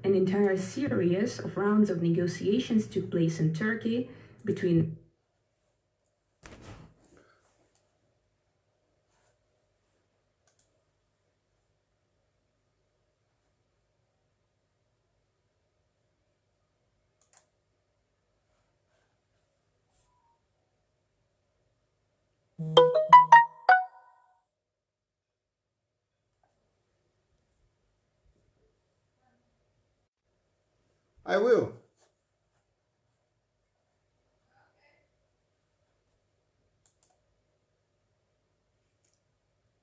An entire series of rounds of negotiations took place in Turkey between I will.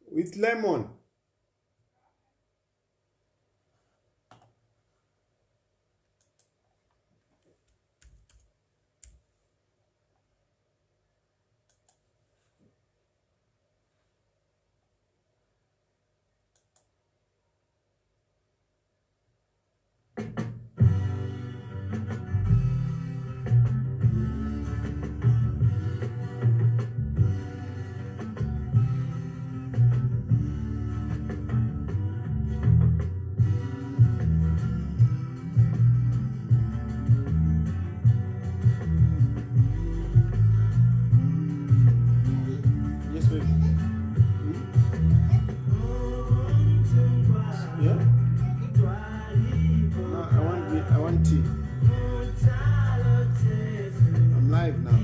With lemon. Yes, baby. Yeah? No, I want tea. I'm live now.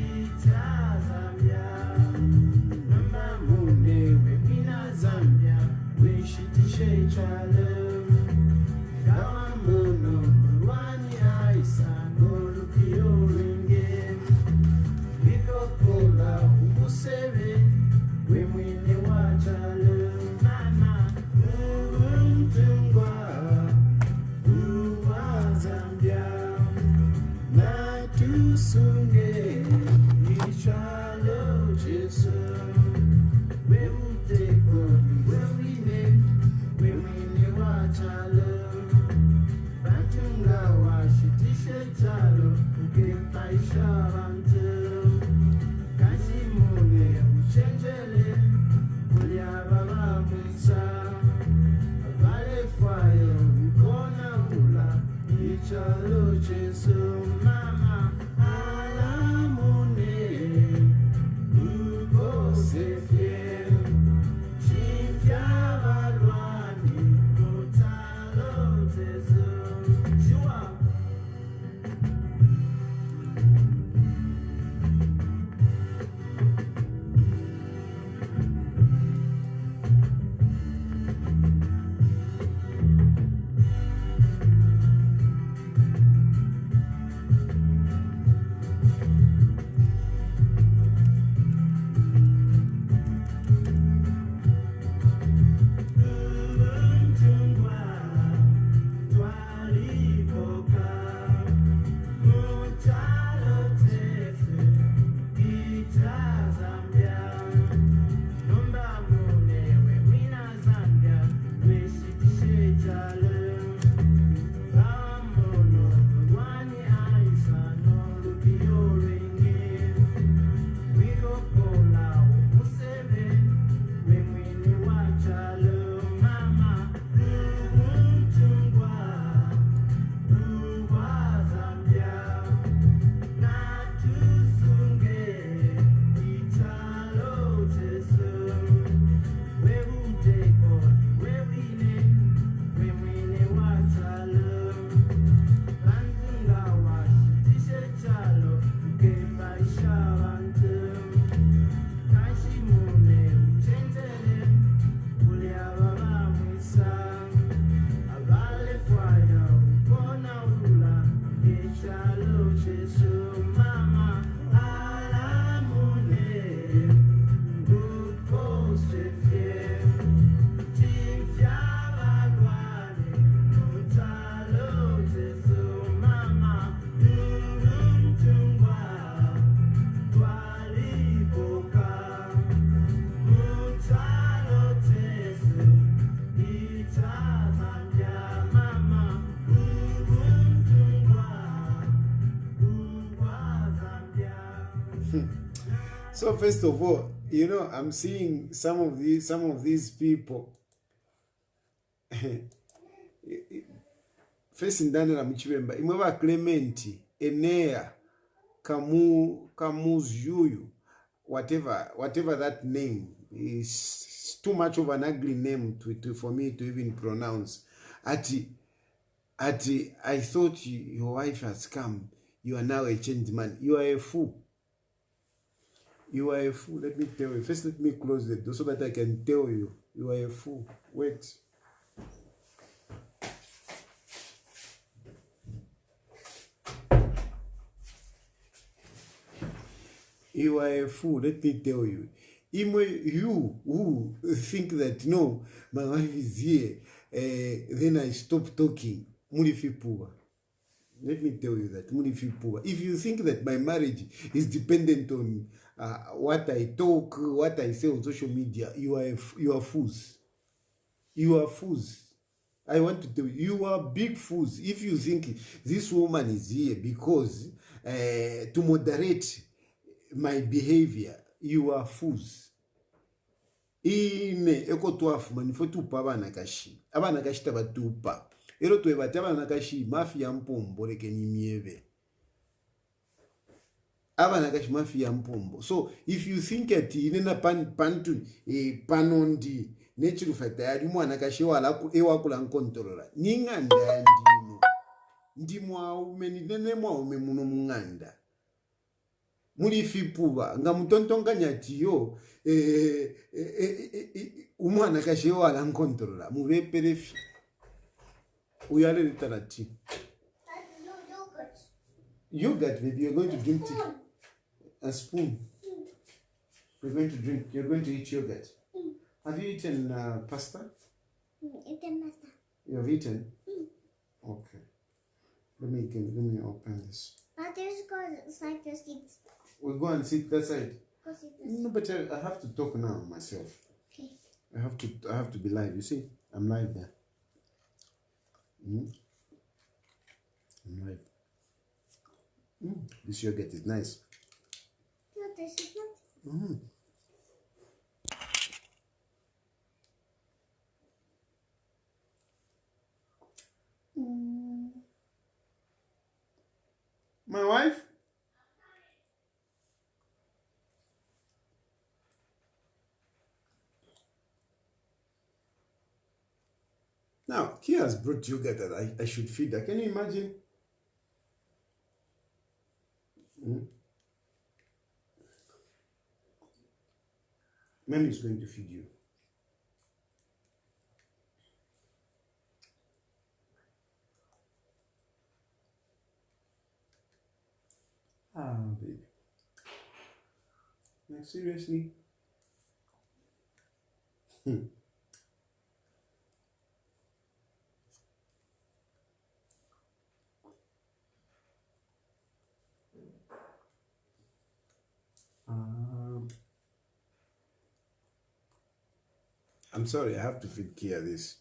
So first of all, I'm seeing some of these people. first ndanela muchivemba imwe va Clement Enea Kamuzuyu, whatever that name is, too much of an ugly name for me to even pronounce. I thought your wife has come. You are now a changed man. You are a fool. You are a fool. Let me tell you. First, let me close the door so that I can tell you. You are a fool. Wait. You are a fool. Let me tell you. You who think that, no, my wife is here, then I stop talking. Mulifipua. Let me tell you that. Mulifipua. If you think that my marriage is dependent on what I talk, what I say on social media, you are fools. You are fools. I want to tell you, you are big fools. If you think this woman is here because to moderate my behavior, you are fools. Ine eko tuafu manifo tupa abana kashi tabatupa. Ero tuwe abana kashi mafia mpombo leke ni mieve. Abana kashi mafia mpombo. So if you think that inena pantu panondi Chilufya Tayali mwana kashi ewa kula nkontrola. Ninganda ndimo. Ndimo aume nene aume muno munganda. Mulifipuba nga mutontonga nyatiyo umwana kashi ewa la nkontrola. Muveperefi. Uyale litanati. Yogurt, baby, you're going to drink tea. A spoon. You're going to drink. You're going to eat yogurt. Have you eaten pasta? Eaten pasta. You have eaten? Okay. Let me open this. But there's go side to sit. We'll go and sit that side. Go sit No, but I have to talk now myself. Okay. I have to be live. You see, I'm live there. I'm live. This yogurt is nice. No, this is not. My wife? Now, Kia has brought yogurt that I should feed her. Can you imagine? Mommy is going to feed you. Ah, baby. Like, seriously? I'm sorry, I have to feed Kia this.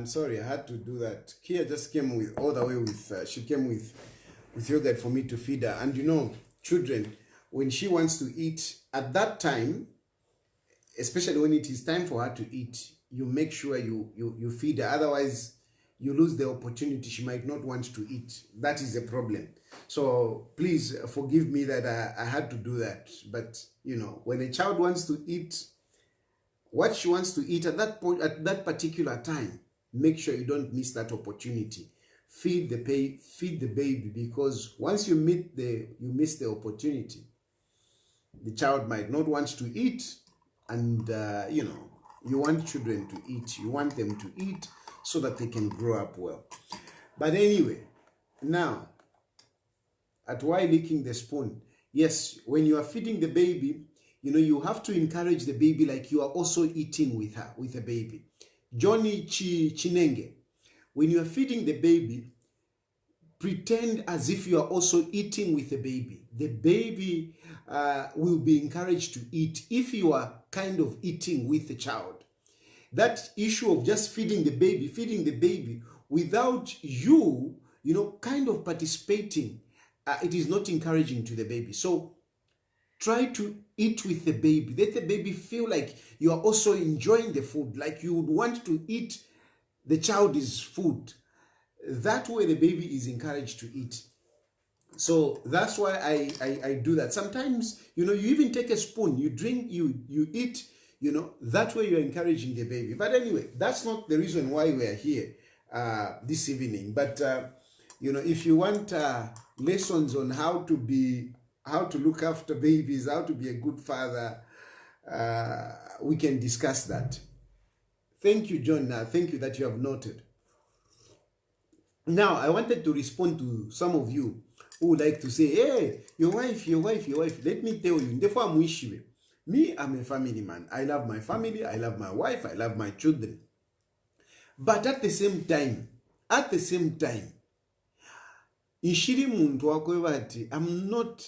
Sorry, I had to do that. Kia just came with all the way with she came with yogurt for me to feed her. And you know, children, when she wants to eat at that time, especially when it is time for her to eat, you make sure you feed her. Otherwise, you lose the opportunity. She might not want to eat. That is the problem. So please forgive me that I had to do that. But, you know, when a child wants to eat what she wants to eat at that point, at that particular time, make sure you don't miss that opportunity. Feed the baby, because once you miss the opportunity, the child might not want to eat, and you know, you want children to eat. You want them to eat so that they can grow up well. But anyway, now, at why licking the spoon? Yes, when you are feeding the baby, you know, you have to encourage the baby like you are also eating with her, with the baby. Johnny Chinenge, when you are feeding the baby, pretend as if you are also eating with the baby. The baby will be encouraged to eat if you are kind of eating with the child. That issue of just feeding the baby without you, you know, kind of participating, it is not encouraging to the baby. So try to eat with the baby. Let the baby feel like you are also enjoying the food, like you would want to eat the child's food. That way the baby is encouraged to eat. So that's why I do that. Sometimes, you know, you even take a spoon, you drink, you eat, you know, that way you're encouraging the baby. But anyway, that's not the reason why we're here this evening. But, you know, if you want lessons on how to look after babies, how to be a good father, we can discuss that. Thank you, John. Thank you that you have noted. Now, I wanted to respond to some of you who would like to say, hey, your wife. Let me tell you, me, I'm a family man. I love my family, I love my wife, I love my children. But at the same time, Ishiri muntu wakwevati, I'm not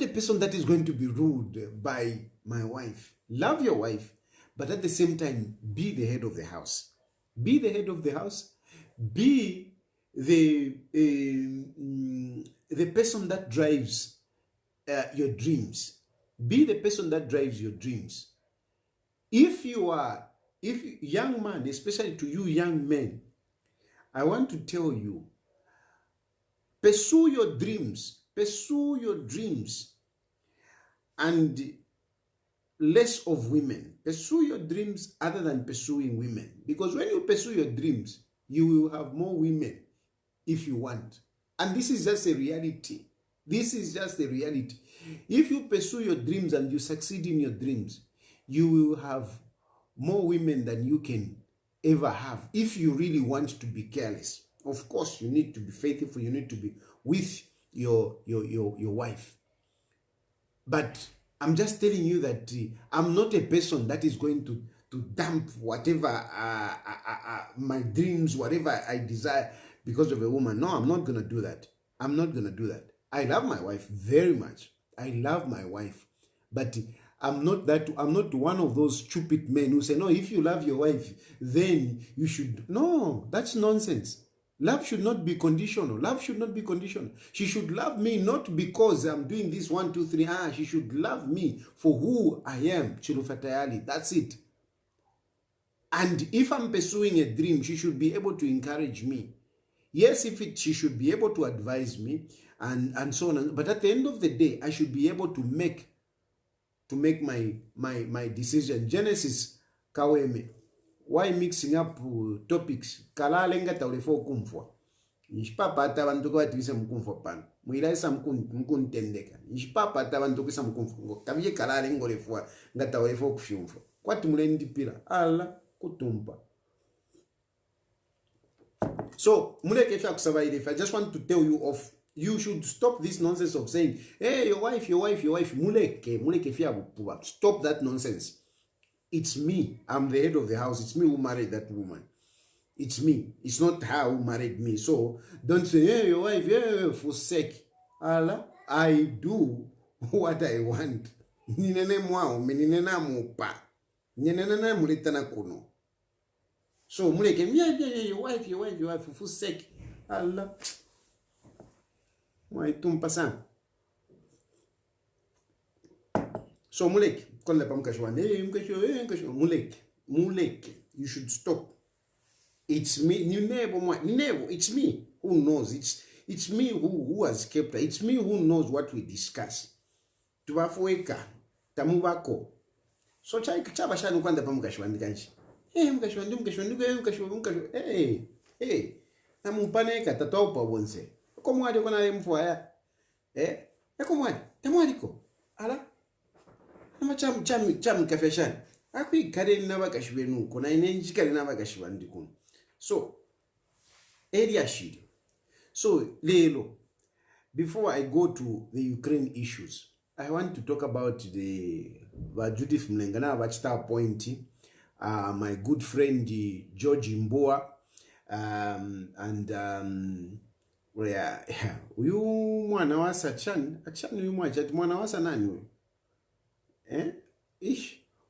a person that is going to be ruled by my wife. Love your wife, but at the same time, be the head of the house. Be the head of the house. Be the person that drives your dreams. Be the person that drives your dreams. If young man, especially to you young men, I want to tell you, pursue your dreams, and less of women. Pursue your dreams other than pursuing women. Because when you pursue your dreams, you will have more women if you want. And this is just a reality. This is just a reality. If you pursue your dreams and you succeed in your dreams, you will have more women than you can ever have if you really want to be careless. Of course, you need to be faithful. You need to be with your wife. But I'm just telling you that I'm not a person that is going to dump whatever my dreams, whatever I desire because of a woman. No, I'm not going to do that. I'm not going to do that. I love my wife very much. I love my wife. But I'm not one of those stupid men who say, no, if you love your wife, then you should. No, that's nonsense. Love should not be conditional. Love should not be conditional. She should love me not because I'm doing this 1, 2, 3. She should love me for who I am, Chilufya Tayali. That's it. And if I'm pursuing a dream, she should be able to encourage me. Yes, she should be able to advise me and so on. But at the end of the day, I should be able to make my decision. Genesis Kaweme. Why mixing up topics? Kalalenga taulefo kumfwa. Nishpapa ata bantu kwa tuisa mkumfwa pan. Muilaisa mkuntendeka. Nishpapa ata bantu kwa mkumfwa. Kabiye kalalengo lefwa nga taulefo kufyumfwa. Kwa tumulendi pila. Ala kutumpa. So, muleke I just want to tell you off. You should stop this nonsense of saying, hey, your wife. Muleke. Stop that nonsense. It's me. I'm the head of the house. It's me who married that woman. It's me. It's not her who married me. So don't say, hey, your wife, yeah, for sake. Allah, I do what I want. So yeah, your wife, for sake. Allah. Why tumpa sang? So muleke, kolla pa mkashwande, mkashwande, muleke. You should stop. It's me, it's me who knows. It's me who has kept her. It's me who knows what we discuss. Tuwafueka, tamubako. So chaba shanu kwanda pa mkashwande kanchi. Mkashwande. Namupaneka tataupa wonse. Komwadi kona le mfuaya. Komwadi, tamwadiko. Ala. Nama cham kafeshani. Akwi kare nabakashwenu kona inenji kare nabakashwandi kuno. So area shiri. So lelo, before I go to the Ukraine issues, I want to talk about the Judith Mlengana Vachita appointee, my good friend George Mboa, and uyu mwana wasa Achan uyu mwana wasa nani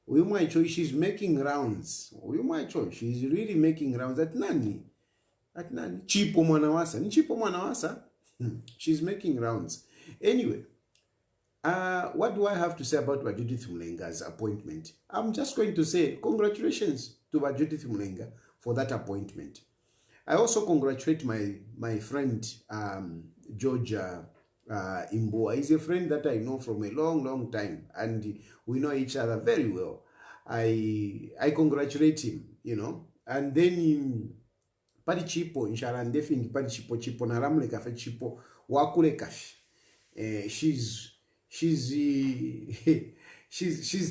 uyu mwana cho, she's making rounds. Uyu mwana cho, she's really making rounds. At nani chipo mwana wasa she's making rounds. Anyway, what do I have to say about Judith Mlenga's appointment? I'm just going to say congratulations to Judith Mlenga for that appointment. I also congratulate my friend George Imboa. He's a friend that I know from a long time, and we know each other very well. I congratulate him, you know. And then padi chipo inshallah ndefingi padi chipo na ramle kafe chipo wakule kafi. She's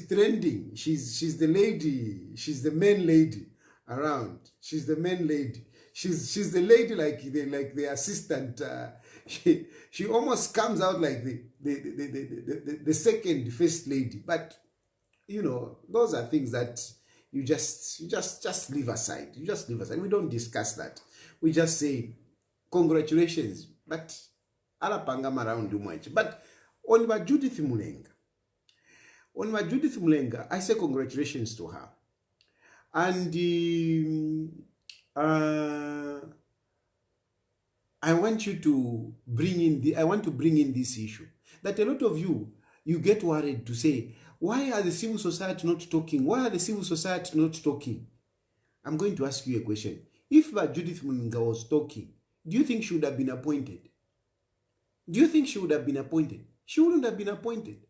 trending. She's the lady. She's the main lady around. She's the main lady. She's the lady like the assistant. She almost comes out like the second first lady. But you know, those are things that you just leave aside. You just leave aside. We don't discuss that. We just say congratulations. But alapangam around too much. But on my Judith Mlenga, I say congratulations to her. And I want to bring in this issue. That a lot of you get worried to say, why are the civil society not talking? Why are the civil society not talking? I'm going to ask you a question. If Judith Mlenga was talking, do you think she would have been appointed? Do you think she would have been appointed? She wouldn't have been appointed.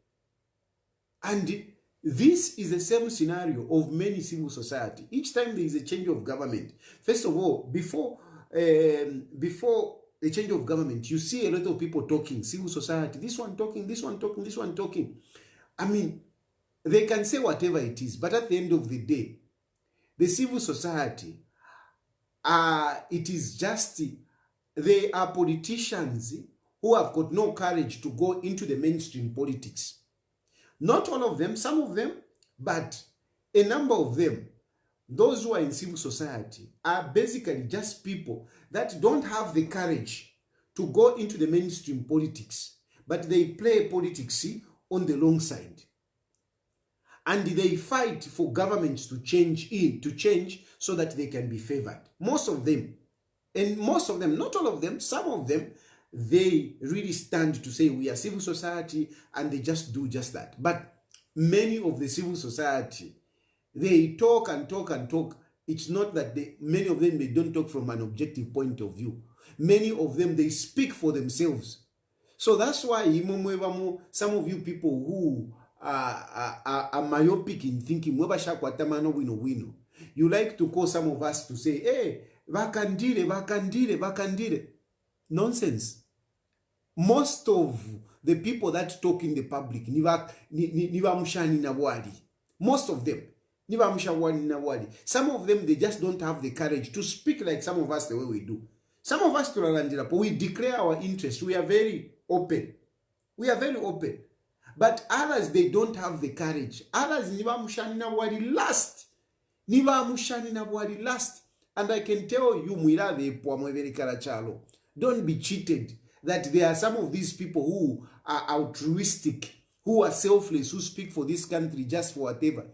And this is the same scenario of many civil society. Each time there is a change of government, first of all, before the change of government, you see a lot of people talking, civil society, this one talking, this one talking, this one talking. I mean, they can say whatever it is, but at the end of the day, the civil society, it is just, they are politicians who have got no courage to go into the mainstream politics. Not all of them, some of them, but a number of them, those who are in civil society, are basically just people that don't have the courage to go into the mainstream politics, but they play politics on the long side. And they fight for governments to change so that they can be favored. Most of them, not all of them, some of them, they really stand to say we are civil society, and they just do just that. But many of the civil society, they talk and talk and talk. It's not that many of them, they don't talk from an objective point of view. Many of them, they speak for themselves. So that's why some of you people who are myopic in thinking, you like to call some of us to say, hey, vakandile. Nonsense. Most of the people that talk in the public, most of them, some of them, they just don't have the courage to speak like some of us the way we do. Some of us, we declare our interest. We are very open. But others, they don't have the courage. Others, last. And I can tell you, don't be cheated that there are some of these people who are altruistic, who are selfless, who speak for this country just for whatever.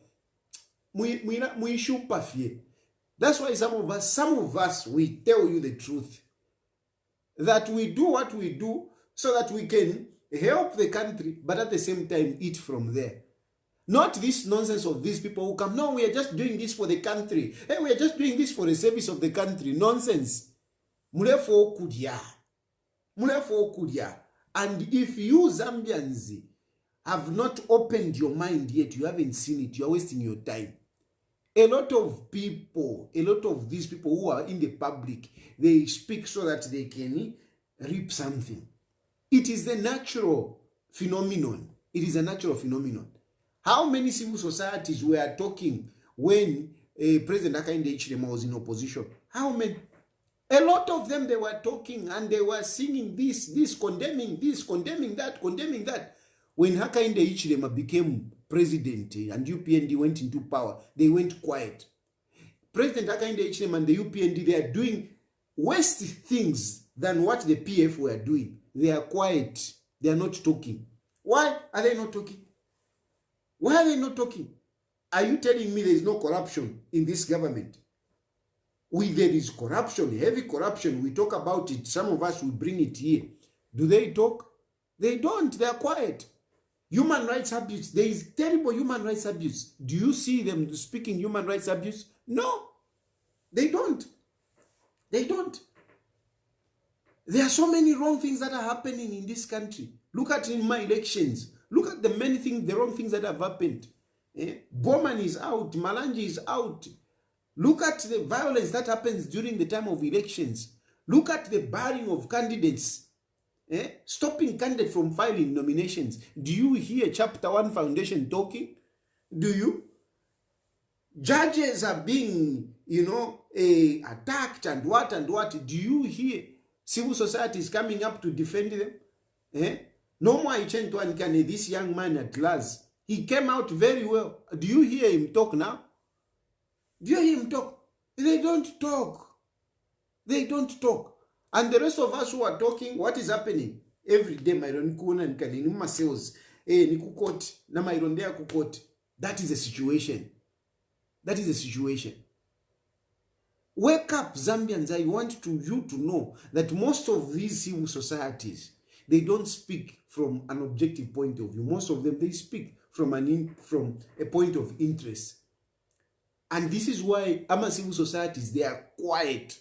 That's why some of us, we tell you the truth. That we do what we do so that we can help the country, but at the same time eat from there. Not this nonsense of these people who come, no, we are just doing this for the country. Hey, we are just doing this for the service of the country. Nonsense. Mulefo kudya. Mulefo kudya. And if you Zambians have not opened your mind yet, you haven't seen it, you are wasting your time. A lot of people, a lot of these people who are in the public, they speak so that they can reap something. It is a natural phenomenon. It is a natural phenomenon. How many civil societies were talking when President Hakainde Hichilema was in opposition? How many? A lot of them, they were talking and they were singing this, condemning that, condemning that. When Hakainde Hichilema became president and UPND went into power, they went quiet. President Hakainde Hichilema and the UPND, they are doing worse things than what the PF were doing. They are quiet. They are not talking. Why are they not talking? Why are they not talking? Are you telling me there is no corruption in this government? There is corruption, heavy corruption. We talk about it. Some of us will bring it here. Do they talk? They don't. They are quiet. Human rights abuse. There is terrible human rights abuse. Do you see them speaking human rights abuse? No. They don't. They don't. There are so many wrong things that are happening in this country. Look at in my elections. Look at the many things, the wrong things that have happened. Bowman is out. Malanji is out. Look at the violence that happens during the time of elections. Look at the barring of candidates. Stopping candidates from filing nominations. Do you hear Chapter 1 Foundation talking? Do you? Judges are being, attacked and what and what. Do you hear civil society is coming up to defend them? No more this young man at last. He came out very well. Do you hear him talk now? Do you hear him talk? They don't talk. They don't talk. And the rest of us who are talking, what is happening? Every day, that is a situation. That is a situation. Wake up, Zambians. I want you to know that most of these civil societies, they don't speak from an objective point of view. Most of them, they speak from a point of interest. And this is why our civil societies, they are quiet.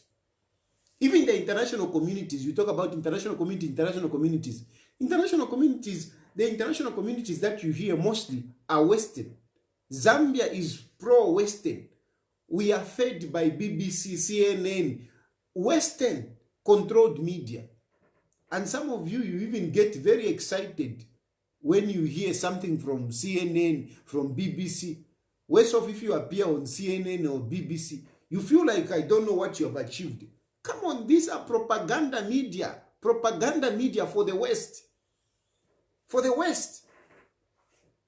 Even the international communities, you talk about international communities. The international communities that you hear mostly are Western. Zambia is pro-Western. We are fed by BBC, CNN, Western-controlled media. And some of you even get very excited when you hear something from CNN, from BBC. Worse off if you appear on CNN or BBC. You feel like I don't know what you have achieved. Come on, these are propaganda media. Propaganda media for the West. For the West.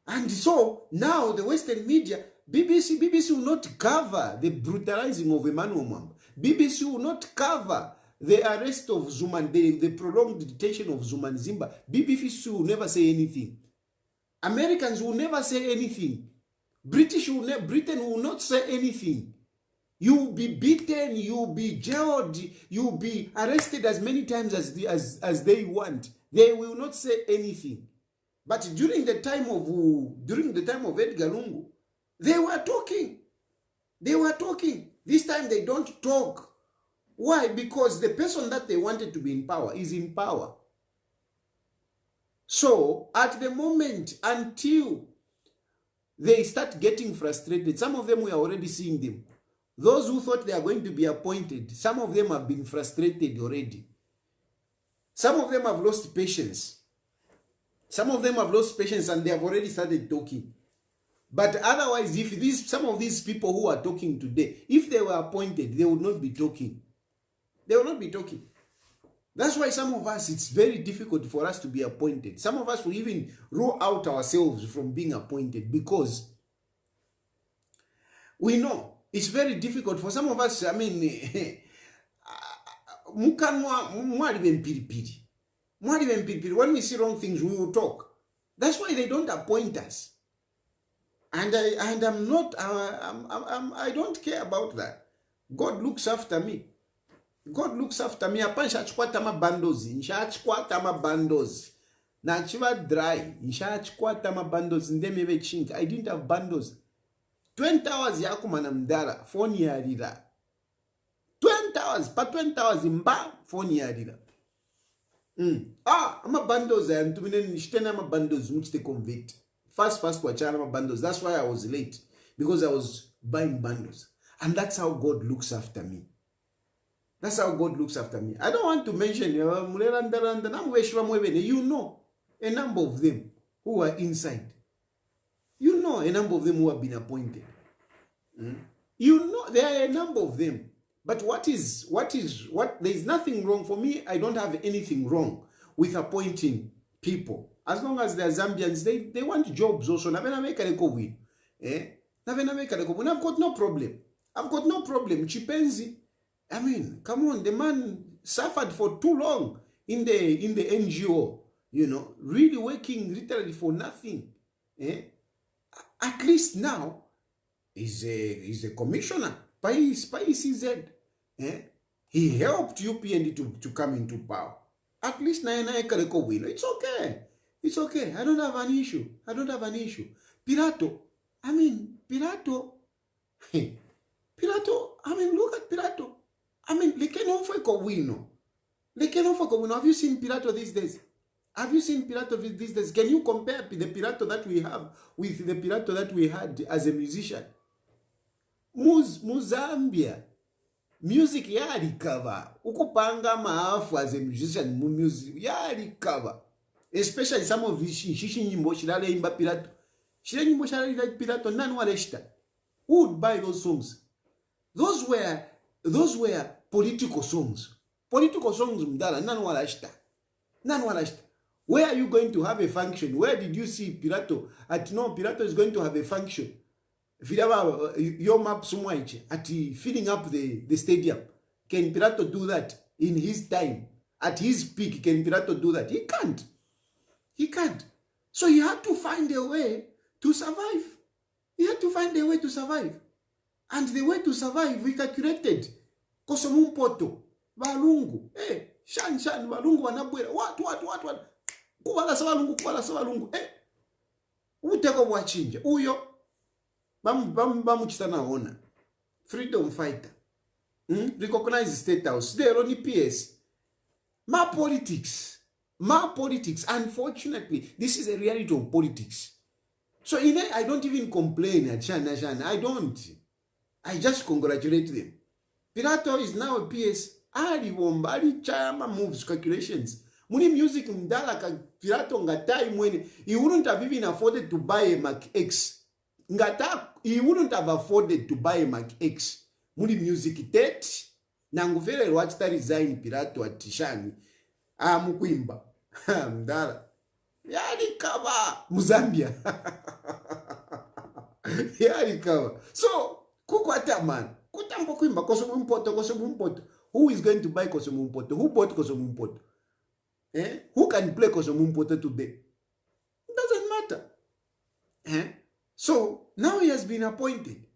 And so, now the Western media, BBC will not cover the brutalizing of Emmanuel Mwamba. BBC will not cover the arrest of Zuma, the prolonged detention of Zuma and Zimba. BBC will never say anything. Americans will never say anything. Britain will not say anything. You will be beaten, you will be jailed, you will be arrested as many times as they want. They will not say anything. But during the time of Edgar Lungu, they were talking. They were talking. This time they don't talk. Why? Because the person that they wanted to be in power is in power. So, at the moment, until they start getting frustrated, some of them we are already seeing them. Those who thought they are going to be appointed, some of them have been frustrated already. Some of them have lost patience. Some of them have lost patience and they have already started talking. But otherwise, if some of these people who are talking today, if they were appointed, they would not be talking. They will not be talking. That's why some of us, it's very difficult for us to be appointed. Some of us will even rule out ourselves from being appointed because we know it's very difficult for some of us. I mean, when we see wrong things, we will talk. That's why they don't appoint us. And I don't care about that. God looks after me. God looks after me. nachiva dry nchachikwata mabundles ndeme vechingi. I didn't have bundles. 20 hours yakumana mdara phone yarira 20 hours pa 20 hours mba phone yarira ama-bundles ayantumine nishitena ama-bundles muchite convert fast wachana ama-bundles. That's why I was late, because I was buying bundles. And that's how God looks after me. That's how God looks after me. I don't want to mention, you know a number of them who are inside. You know a number of them who have been appointed. You know there are a number of them. But what there is nothing wrong for me. I don't have anything wrong with appointing people. As long as they are Zambians, they want jobs also. I've got no problem. I've got no problem. Chipenzi, I mean, come on, the man suffered for too long in the NGO, you know, really working literally for nothing. At least now he's a commissioner. CZ. He helped UPND to come into power. At least it's okay. It's okay. I don't have an issue. Pirato. I mean, Pirato. Pirato. I mean, look at Pirato. I mean, have you seen Pirato these days? Can you compare the Pirato that we have with the Pirato that we had as a musician? Muzambia. Music ya recover. Ukupanga maafu as a musician music ya recover. Especially some of these shishi nyimbo shirale imba Pirato. Shirale nyimbo shirale imba Pirato nani waleshita. Who would buy those songs? Those were political songs. Political songs mdala nani waleshita. Where are you going to have a function? Where did you see Pirato? Pirato is going to have a function. Your map at filling up the stadium. Can Pirato do that in his time? At his peak, can Pirato do that? He can't. So he had to find a way to survive. And the way to survive, we calculated. Kosomumpoto, Balungu, Shan, Balungu, Wanabwera, what? Kubala Sabalungu, Uteko Wachinja, Uyo. Bamuchitana honor. Freedom fighter. Recognize state house. They are only PS. Ma politics. Unfortunately, this is a reality of politics. So I don't even complain at Shan. I don't. I just congratulate them. Pirato is now a PS. Ali Chama moves calculations. Muni music mdala ka Pirato ngatai mwene. He wouldn't have even afforded to buy a Mac X. He wouldn't have afforded to buy a Mac X. Muli music tet. Nanguvele wachita resign Pirato atishani. Mukwimba. Mdala. Yali kaba. Muzambia. Yali kaba. So, kukwata man. Kutambo kwimba. Kosomumpoto. Who is going to buy Kosomumpoto? Who bought Kosomumpoto? Who can play Kosomumpoto today? It doesn't matter. So, now he has been appointed.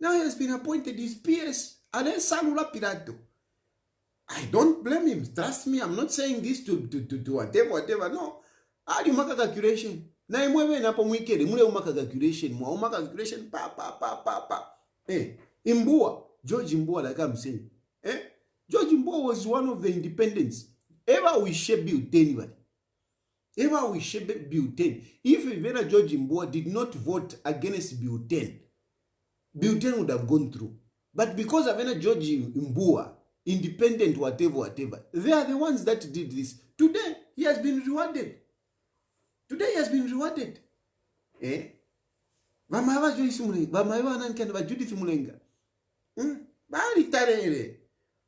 His PS. Ale Salula Pirato. I don't blame him. Trust me, I'm not saying this to whatever. No. You make a calculation. Na imwewe napo mwikere. Mule umaka calculation. Umaka calculation. Pa. Imbua. George Imbua, like I'm saying. George Imbua was one of the independents. Ever we shape built anybody. If Ivena George Imbua did not vote against Bill 10 would have gone through. But because Ivena George Imbua, independent, whatever, they are the ones that did this. Today, he has been rewarded. Vamaiva Joyce Mulenga, Vamaiva Nankanda, Judith Mulenga. Bari tarere.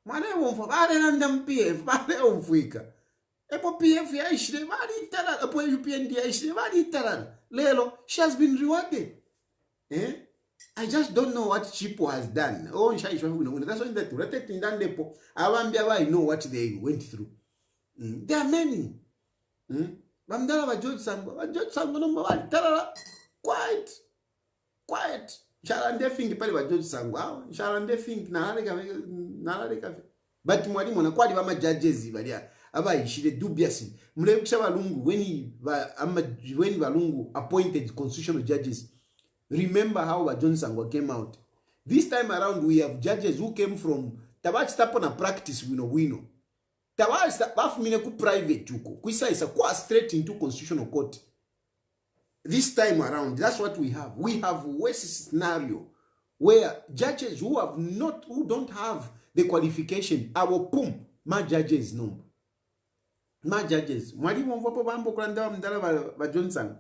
Mane wonfo, bari nandam PF, bari wonfuika. Epo PF ya ishire, bari tarara. Epo UPND ya ishire, bari tarara. Lelo, she has been rewarded. I just don't know what Chipo has done. Oh, that's why that rotate in Dandepo. I know what they went through. There are many. Bamdala George Sango number one. Tarara. Quiet. Shalande think pale wa George Sango. Shalande think na. But mwalimu na kwali wama judges balia. abayishire dubiously. Mulekisha balungu when balungu appointed constitutional judges. Remember how John Sangwa came out. This time around we have judges who came from tabachitapona practice wino. Bafumine ku private uko. Kuisa kwa straight into constitutional court. This time around, that's what we have. We have worse scenario where judges who don't have the qualification, our ma judges no. Ma judges. Mwalimu mvopo bambo kulanda mdala ba Johnson.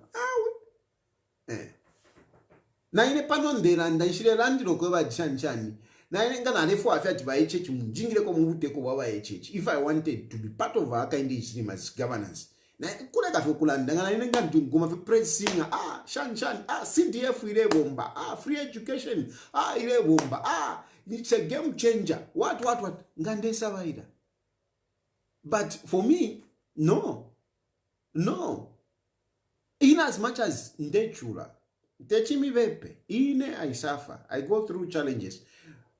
Na ine pano ndera ndashire landiro ko ba chanchani. Na ine ngana lefu afati ba church mjingire ko mubuteko baba church. If I wanted to be part of Hakainde Hichilema's governance. Na kule kafe kulanda ngana ine ngana ngoma fe praise singer shan CDF ile bomba free education ile bomba it's a game changer what ngande sawaida. But for me no in as much as ndechula techimi vepe ine I suffer, I go through challenges.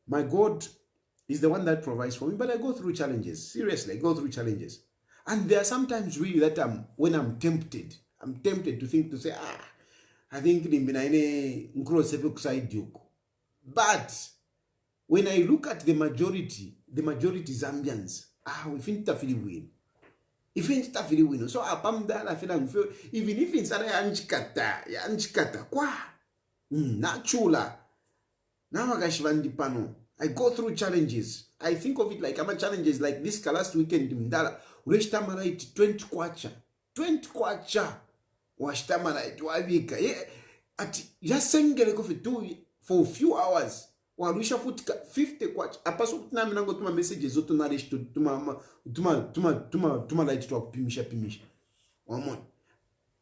My God is the one that provides for me, but I go through challenges. Seriously, I go through challenges. And there are sometimes really that when I'm tempted to think, to say, I think but when I look at the majority Zambians, we think that really win. If it's tough, really win. So I feel even if it's yanchikata, kwa nachula. Now I go through challenges. I think of it like challenges like this last weekend in Mdala. Ureshtamaraiti 20 kwacha. Washtamaraiti wavika. At yasengele kofi for a few hours. Walusha futika 50 kwacha. Apaso kutina minango tuma messages zoto narish to tuma light to pimisha. Wamon.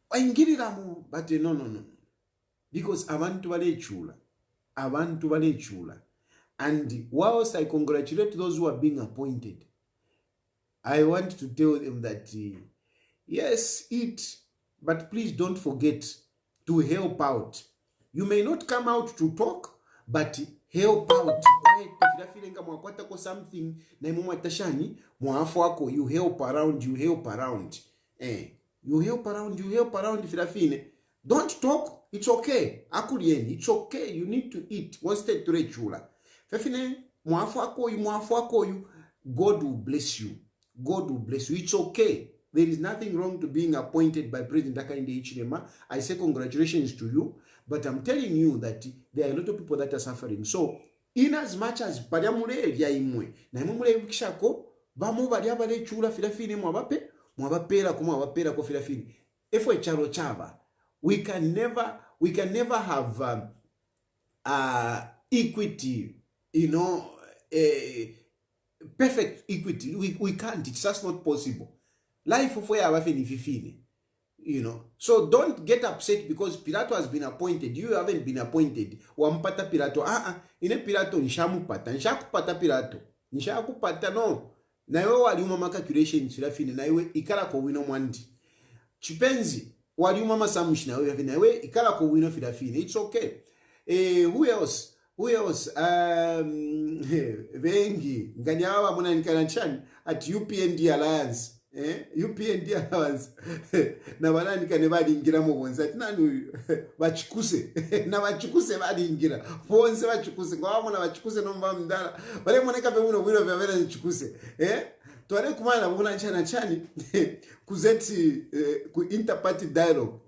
Waingiri ramu. But no. Because abantu wale chula. And whilst I congratulate those who are being appointed, I want to tell them that, yes, eat, but please don't forget to help out. You may not come out to talk, but help out. Something, you help around. You help around. Don't talk, it's okay. It's okay, you need to eat. One step to rechula. God will bless you. It's okay. There is nothing wrong to being appointed by President Hakainde Hichilema. I say congratulations to you, but I'm telling you that there are a lot of people that are suffering. So, in as much as Padiamule ya imwe, na imule vikishako, bamu badiabale chula filafini mwabapera ko filafini. Efwe chalo chava. We can never have equity, perfect equity. We can't. It's just not possible. Life of where so don't get upset because Pilato has been appointed. You haven't been appointed. Wampata Pilato. Ine Pilato nishamupata. Nishakupata Pilato. Nishakupata no. Na iwe waliuma calculations filafini. Na iwe ikala kwa wino mwandi. Chipenzi. Waliuma masamushi na iwe ikala kwa wino filafini. It's okay. Who else? Vengi. Nganyawa muna nikanachani at UPND Alliance. UPND Alliance. Na banani kane badi ingira mwonza. Nanu bachikuse. Na bachikuse badi ingira. Fonse bachikuse. Kwa wamuna bachikuse nomba mdala. Wale mwaneka pemuno wino vya nchikuse. Tuwale kumana mwana chani. Kuzeti ku interparty dialogue.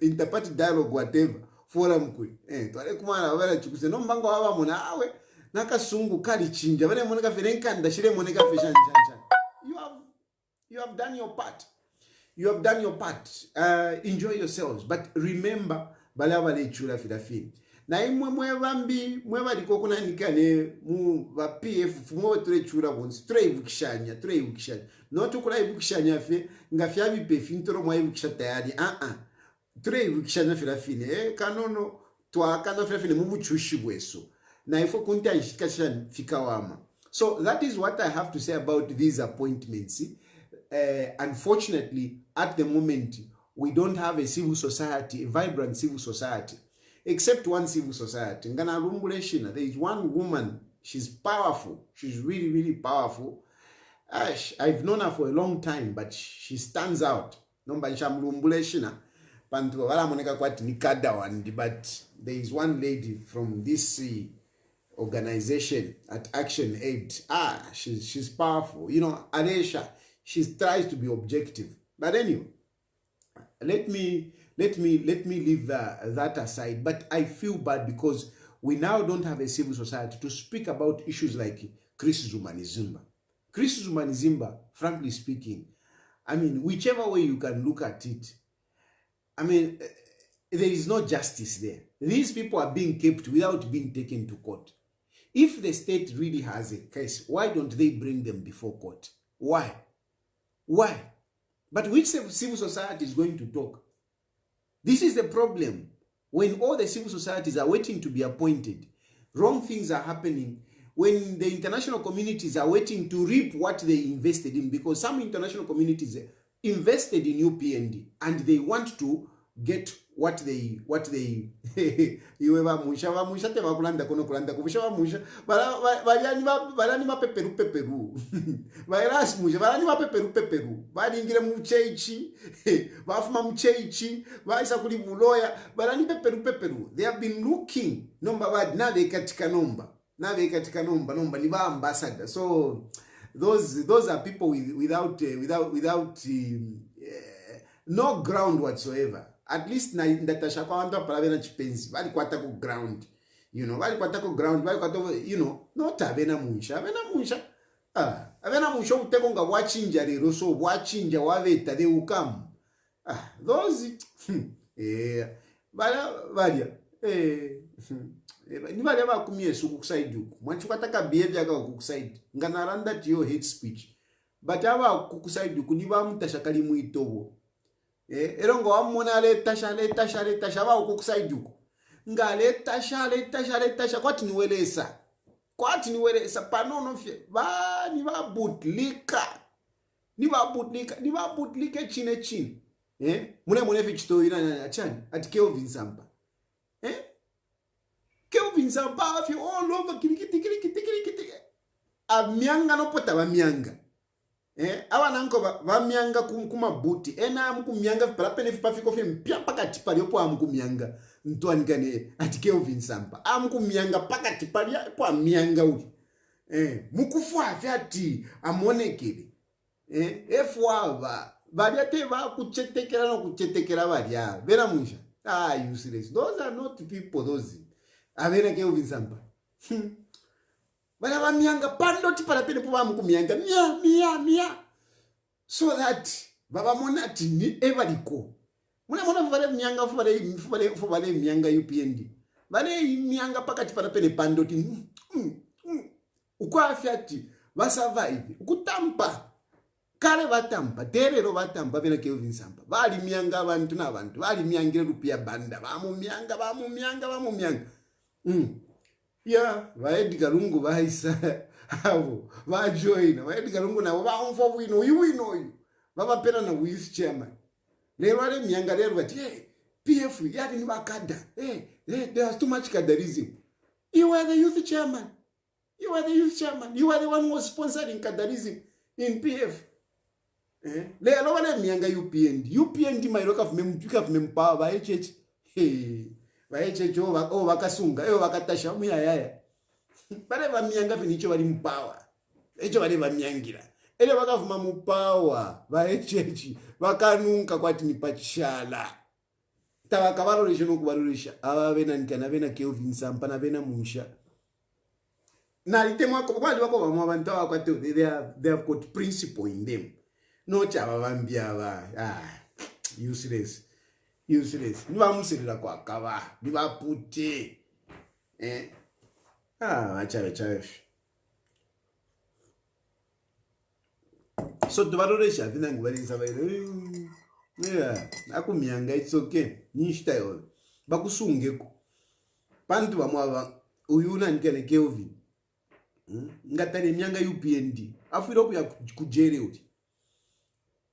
Interparty dialogue whatever. Forum kwe. Tuwale kumana wala chikuse. No mbango hawa muna awe. Naka sungu kari chinja. Wale mwaneka ferenka ndashire mwaneka feshan chan. You have done your part. Enjoy yourselves. But remember, balabale chula filafini. Na imwe mwe liko kuna nikane mu ba PF mwe ture chula bonsi ture ibukishanya. Not kula ibukishanya fe ngafya bipe fintoro mwe ibukisha tayari. Ture ibukishanya filafini. Kanono tuakana filafini mubuchushi bweso. Na ifo kunta ishikashan fikawama. So that is what I have to say about these appointments. Unfortunately, at the moment, we don't have a civil society, a vibrant civil society, except one civil society. There is one woman, she's powerful. She's really, really powerful. I've known her for a long time, but she stands out. Nomba nchamulumbule shina. Pantu wala moneka kwati nikada wandi, but there is one lady from this organization at Action Aid. She's powerful. You know, Aresha, she tries to be objective. But anyway, let me leave that aside. But I feel bad because we now don't have a civil society to speak about issues like Chris Zumanizimba. Chris Zumanizimba, frankly speaking, I mean, whichever way you can look at it, I mean, there is no justice there. These people are being kept without being taken to court. If the state really has a case, why don't they bring them before court? Why? Why? But which civil society is going to talk? This is the problem. When all the civil societies are waiting to be appointed, wrong things are happening. When the international communities are waiting to reap what they invested in, because some international communities invested in UPND and they want to get what they iwe vamusha te vakulanda kono kulanda kumusha vamusha valani mapeperu vairasmusha valani mapeperu valingire muchechi vafuma muchechi vaisa kuli buloya valani peperu. They have been looking nomba vadi na vekatika nomba nomba ni va ambassador. So those are people without no ground whatsoever. At least na ndatasha kwa wanda palavena chipenzi vali kwata ku ground, you know, vali kwata ku ground, vali kwata, you know, not avena munsha avena munsha uteko nga wachinja lero, so wachinja waveta, they will come. Those valia ni valia vakumie suku kusaidi uku mwanchukwataka behavior ka kukusaidi nganaranda tiyo hate speech, but ava kukusaidi uku ni vamutasha kali muitobo. Erongo wamona letasha ba ukukusaidi uko nga letasha kwati niwelesa panono fye ba ni babutlika chine mune vichito ina achani ati Kelvin Sampa Kelvin Sampa fye all over kirikiti amyanga no pota bamyanga. Awananko vamyanga kumabuti ena amkumyanga parapene pafiko fe mpya pakati pali opo amkumyanga ntwanikane ati Kelvin Sampa amkumyanga pakati pali po amyanga uli mukufwa ati amonekele efwa valia te va kuchetekera no kuchetekera valia vera musha useless. Those are not people. Those avena Kelvin Sampa bana vamyanga pandoti parapene po vamkumyanga mia so that baba monati ni evaliko muna vale myanga fuvale myanga UPND vale myanga pakati parapene pandoti ukwafyati vasurvive ukutampa kale vatampa terero vatampa vena Kelvin Sampa vali myanga abantu nabantu vali myangire rupia banda vamumyanga ya vaedika lungu vaisa avo vajoina vaedika lungu navo vaumfa wino uyu vavapera na youth chairman lero ale myanga lero vati PF yadi ni vakada there was too much kadarism. You were the youth chairman, you were the one who was sponsoring kadarism in PF. Lero wale myanga UPND mairoka vmempower vaechechi vaechecho vakasunga vakatasha muyayaya vale vamyanga vinicho vali mupower echo vale vamyangira ele vakavuma mupower vaechechi vakanunka kwati ni pachala tavakavaroresha nokuvaroresha ava venanikana vena Kelvin Sampa na vena musha nalitemwako kwali vako vamwe vantu avakwate they have got principle in them, not ava vambia ava useless nivamuserera kwakava nivapute vachave so tovaroresha hatinangu varisa akumyanga it's okay nishitayo vakusungeko pantu vamwe ava uyu unanikane Kelvin ngatane myanga UPND afira kuya kujere uti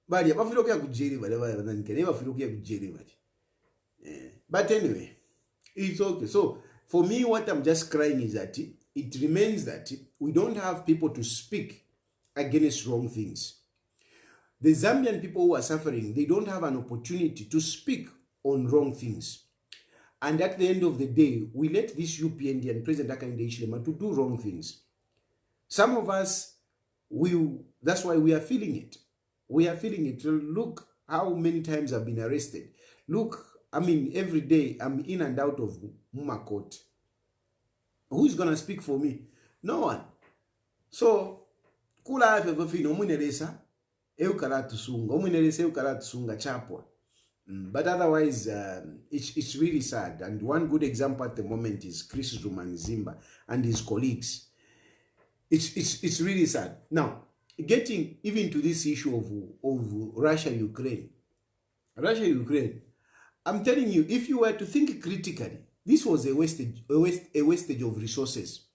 valia vafira kuya kujere valia vananikane vafira kuya kujere valia. But anyway, it's okay. So for me, what I'm just crying is that it remains that we don't have people to speak against wrong things. The Zambian people who are suffering, they don't have an opportunity to speak on wrong things. And at the end of the day, we let this UPND and President Hakainde Hichilema to do wrong things. Some of us, that's why we are feeling it. We are feeling it. Look how many times I've been arrested. Look, I mean, every day I'm in and out of Muma Court. Who's going to speak for me? No one. So, kula everything omuneresa eukaratu sunga omuneresa eukaratu sunga chapwa. But otherwise, it's really sad. And one good example at the moment is Chris Rumanzimba and his colleagues. It's really sad. Now, getting even to this issue of Russia-Ukraine. Russia-Ukraine, I'm telling you, if you were to think critically, this was a wastage of resources.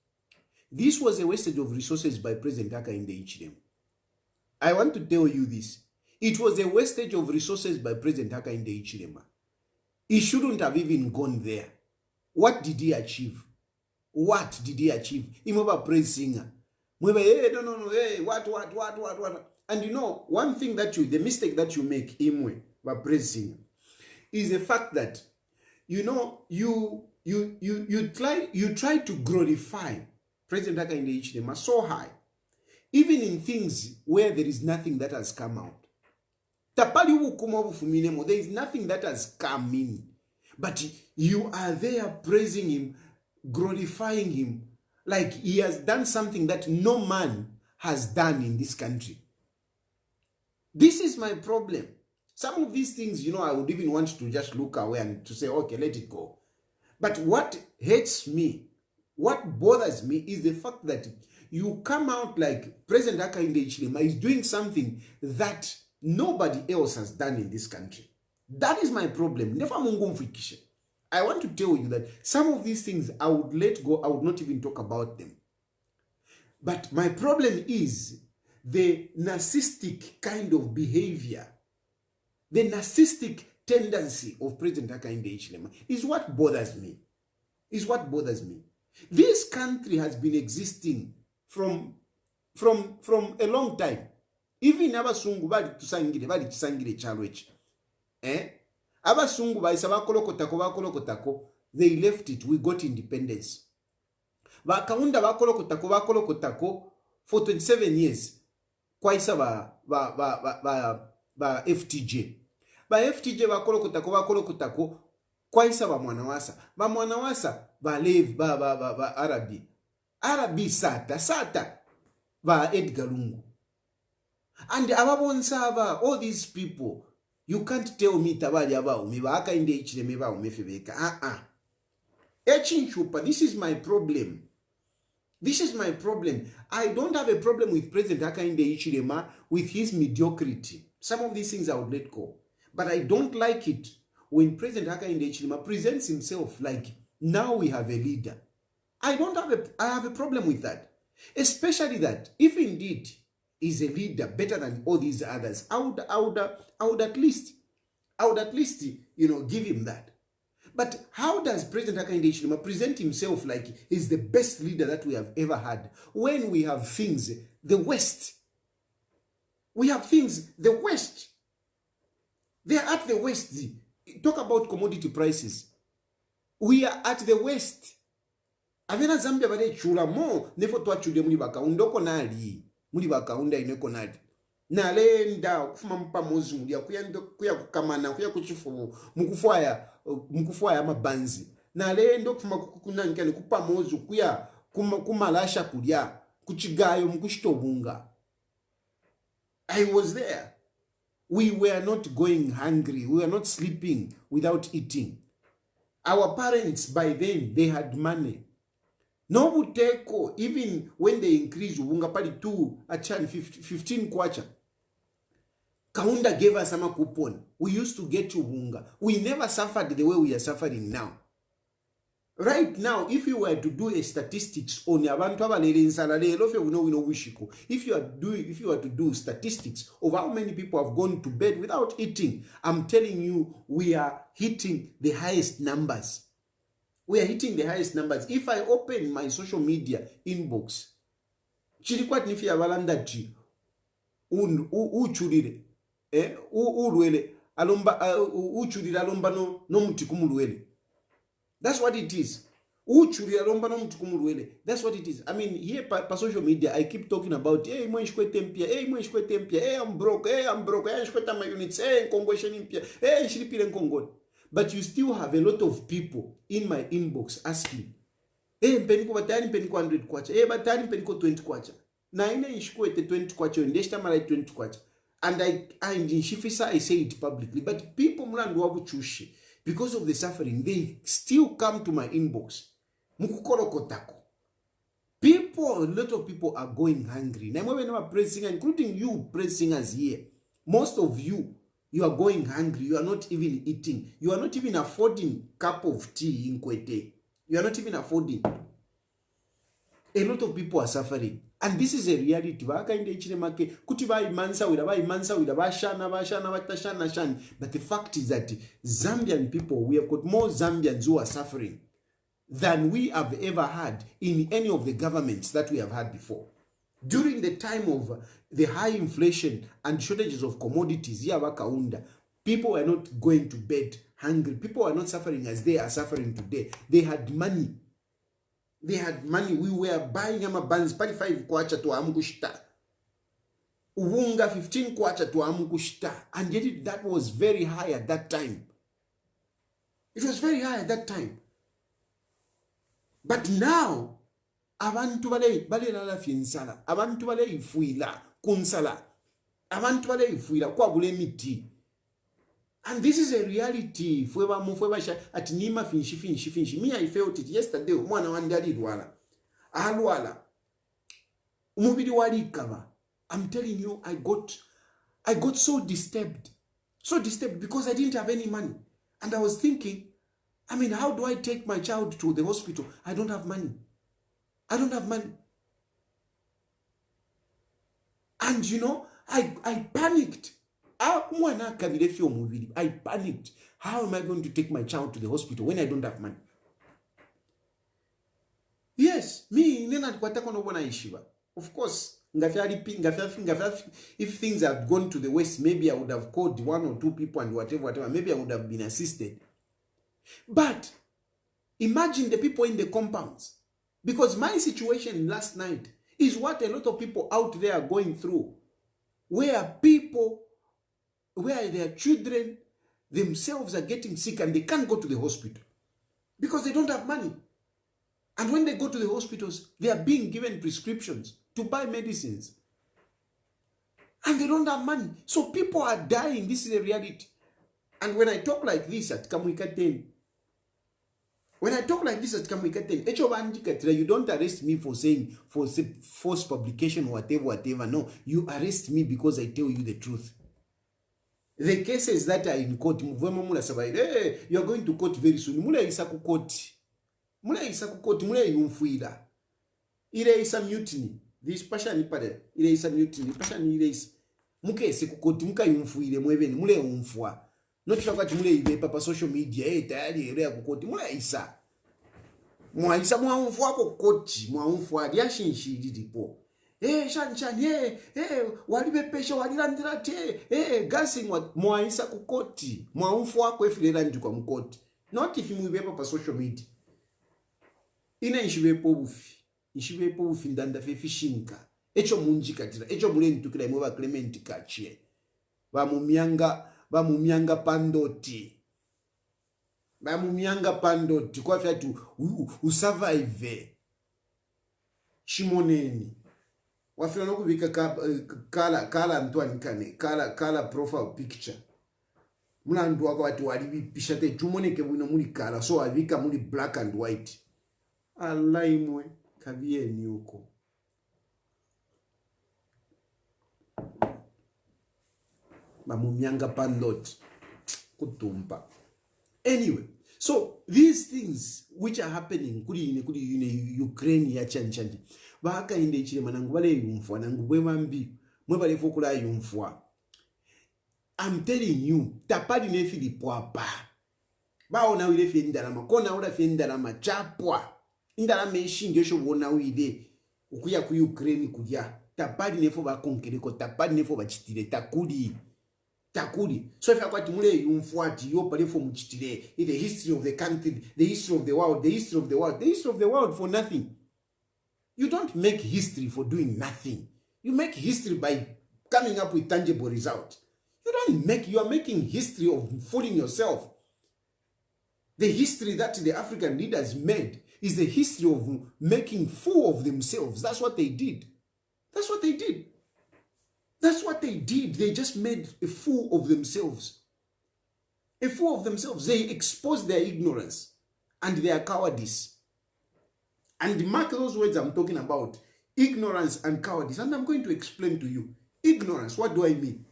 This was a wastage of resources by President Hakainde Hichilema. I want to tell you this. It was a wastage of resources by President Hakainde Hichilema. He shouldn't have even gone there. What did he achieve? What did he achieve? Imoba praise singer. Hey, no, hey, what? And you know, one thing the mistake that you make, Imwe, by praise singer, is the fact that, you know, you try to glorify President Hakainde Hichilema so high, even in things where there is nothing that has come out. There is nothing that has come in. But you are there praising him, glorifying him, like he has done something that no man has done in this country. This is my problem. Some of these things, you know, I would even want to just look away and to say, okay, let it go. But what hurts me, what bothers me is the fact that you come out like President Hakainde Hichilema is doing something that nobody else has done in this country. That is my problem. I want to tell you that some of these things I would let go. I would not even talk about them. But my problem is the narcissistic kind of behavior, the narcissistic tendency of President Hakainde Hichilema is what bothers me. This country has been existing from a long time. Even abasungu bali chisangire chalo echi. Abasungu baisa bakolokotako, they left it. We got independence. Bakaunda bakolokotako for 27 years. Kwaisa ba FTJ. Ba FTJ bakolokotako kwaisa ba mwanawasa ba leave ba Arabi sata ba Edgar Lungu. And ababonsava, all these people, you can't tell me tabali aba umeba Hakainde Hichilema ba umefebeka. Echinchupa, this is my problem. I don't have a problem with President Hakainde Hichilema with his mediocrity. Some of these things I would let go. But I don't like it when President Hakainde Hichilema presents himself like, now we have a leader. I have a problem with that. Especially that, if indeed is a leader better than all these others, I would at least, you know, give him that. But how does President Hakainde Hichilema present himself like he's the best leader that we have ever had when we have things, the West? We have things, the West. They are at the West. Talk about commodity prices. We are at the West. Avena Zambia bade chula mo nefo twa chude muli bakaunda oko nali. Muli bakaunda ineko nali. Nalenda kufuma mpamozi muli kuya kukamana kuya kuchifu mukufwaya mabanzi. Nalenda kufuma kukunankani kupamozi kuya kumalasha kulya kuchigayo mukushitobunga. I was there. We were not going hungry. We were not sleeping without eating. Our parents by then, they had money. No buteko, even when they increased ubunga pali 2 achan 15 kwacha. Kaunda gave us some coupon. We used to get ubunga. We never suffered the way we are suffering now. Right now, if you were to do a statistics on abantu abalele nsalale lofe uno wishiko, if you are to do statistics of how many people have gone to bed without eating, I'm telling you, we are hitting the highest numbers. If I open my social media inbox, chilikwat nifi abalanda ti uchulire ulwele alomba uchulire alomba no muti kumulwele. That's what it is. Uchulire alomba no muti kumulwele. That's what it is. I mean, here pa social media I keep talking about hey mwenshkwete mpya, hey I'm broke, hey nshkweta my units, hey nkongwesheni mpya, hey nshilipire nkongoni. But you still have a lot of people in my inbox asking, hey mpeniko batani mpeniko 100 kwacha, hey batani mpeniko 20 kwacha. Na ine nshkwete 20 kwacha, ndeshta mara 20 kwacha. And in Shifisa I say it publicly, but people mlandu wabu chushi, because of the suffering, they still come to my inbox. Mukukorokotako. People, a lot of people are going hungry. Na mwewe nama praise singer, including you praise singers here. Most of you are going hungry. You are not even eating. You are not even affording cup of tea in Kwete. You are not even affording. A lot of people are suffering. And this is a reality. Hakainde Hichilema kuti imansa wida bashana batashana shan. But the fact is that Zambian people, we have got more Zambians who are suffering than we have ever had in any of the governments that we have had before. During the time of the high inflation and shortages of commodities, people were not going to bed hungry. People were not suffering as they are suffering today. They had money. They had money. We were buying buns 35 kwacha to amukushita. Uwunga 15 kwacha to amukushita. And yet that was very high at that time. It was very high at that time. But now, abantu bale lala fiensala, abantu bale ifuila kunsala, abantu bale ifuila kwa bule miti. And this is a reality. Fueba at nima finshi. Me, I felt it yesterday. Mwana wandali dwala. Alwala. Umubiri wali kama. I'm telling you, I got so disturbed. So disturbed because I didn't have any money. And I was thinking, I mean, how do I take my child to the hospital? I don't have money. And you know, I panicked. I panicked. How am I going to take my child to the hospital when I don't have money? Yes, me, of course, if things have gone to the west, maybe I would have called 1 or 2 people and whatever, maybe I would have been assisted. But imagine the people in the compounds. Because my situation last night is what a lot of people out there are going through. Where their children themselves are getting sick and they can't go to the hospital because they don't have money. And when they go to the hospitals, they are being given prescriptions to buy medicines. And they don't have money. So people are dying. This is a reality. And when I talk like this at Kamwika 10, you don't arrest me for saying false publication or whatever. No, you arrest me because I tell you the truth. The cases that are in court, you are going to court very soon. Mula isa ku court. Ile isa mutiny. This passion ipade. Ile isa mutiny. Passion ile isa. Muke se ku court muka yumfuile mweveni mule umfwa. Not shaka mule ibe papa social media. Tayali ile ku court mula isa. Mwa isa mwa umfwa ku court mwa umfwa dia shinshi dipo. Shan, walibe pesha walilandira te, gassing what mwaisa kukoti, mwaumfu wako efilera nju kwa mkoti. Not if you mwibepa pa social media. Ina inshibepo ufi ndanda fe fishinka. Echo munji katira, echo mule nitukila imweba Clement kachie. Bamumianga pandoti, kwa fiatu usurvive. Shimoneni. Wafila no kubika kala Antoine Kane, kala profile picture. Mula ndu wako wati walibi pishate chumoneke wino muli kala, so wavika muli black and white. Allah imwe, kabie ni uko. Mamumianga pandot. Kutumpa. Anyway, so these things which are happening, kudi Ukraine ya chanchandi. Hakainde Hichilema nangu bale yumfwa nangu bwemambi mwebale fokula yumfwa. I'm telling you, tapadi nefili pwapa. Baona wile fi ndalama, kona ula fi ndalama chapwa. Ndalama ishingesho wona wile ukuya ku Ukraine kujia. tapali nefo bakonkereko tapali nefo bachitire takuli so if akwati mule yumfuati yo pale fo muchitire the history of the country, the history of the world, the history of the world, the history of the world for nothing. You don't make history for doing nothing. You make history by coming up with tangible results. You are making history of fooling yourself. The history that the African leaders made is the history of making fool of themselves. That's what they did. That's what they did. That's what they did. They just made a fool of themselves. A fool of themselves. They exposed their ignorance and their cowardice. And mark those words I'm talking about. Ignorance and cowardice. And I'm going to explain to you. Ignorance, what do I mean?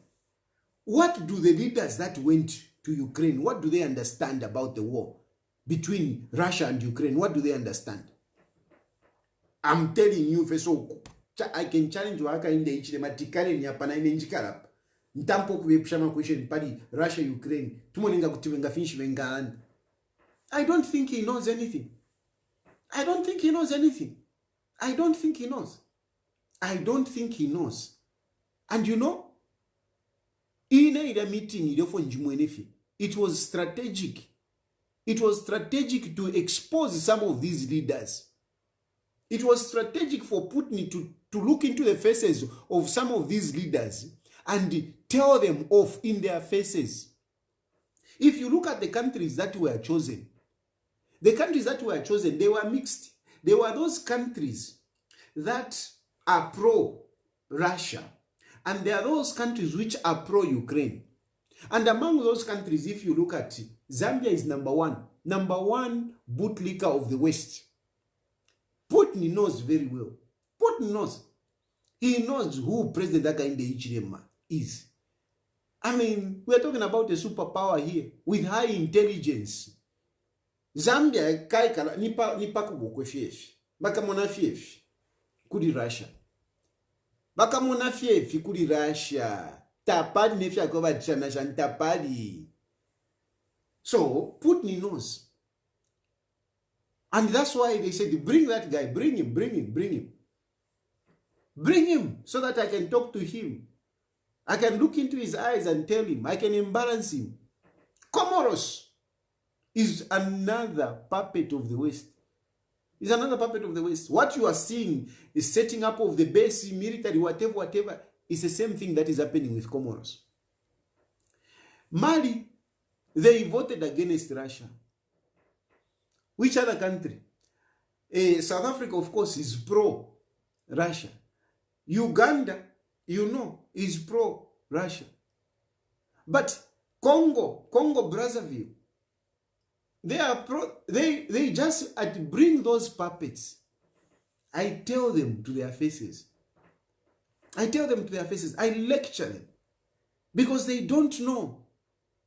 What do the leaders that went to Ukraine, what do they understand about the war between Russia and Ukraine? What do they understand? I'm telling you, first of all, I can challenge Hakainde Hichilema tikale nyapana ine njikalapa. Ntampo kubepshama question pali Russia Ukraine. Tumoninga kutiwenga finish vengalanda. I don't think he knows anything. I don't think he knows anything. I don't think he knows. I don't think he knows. And you know, in a meeting, it was strategic. It was strategic to expose some of these leaders. It was strategic for Putin to look into the faces of some of these leaders and tell them off in their faces. If you look at the countries that were chosen, they were mixed. There were those countries that are pro-Russia, and there are those countries which are pro-Ukraine. And among those countries, if you look at it, Zambia is number one bootlicker of the West. Putin knows very well. Putin knows. He knows who President Hakainde Hichilema is. I mean, we're talking about a superpower here with high intelligence. Zambia kaikala nipa kubokwe fiefi. Bakamona fiefi kuri Russia. Bakamona fiefi kuri Russia. Tapadi nefi akoba chana tapadi. So Putin knows. And that's why they said, bring that guy, bring him. Bring him so that I can talk to him. I can look into his eyes and tell him. I can embarrass him. Comoros is another puppet of the West. Is another puppet of the West. What you are seeing is setting up of the base, military, whatever, is the same thing that is happening with Comoros. Mali, they voted against Russia. Which other country? South Africa, of course, is pro-Russia. Uganda, you know, is pro-Russia. But Congo Brazzaville, they are they just bring those puppets. I tell them to their faces. I lecture them. Because they don't know.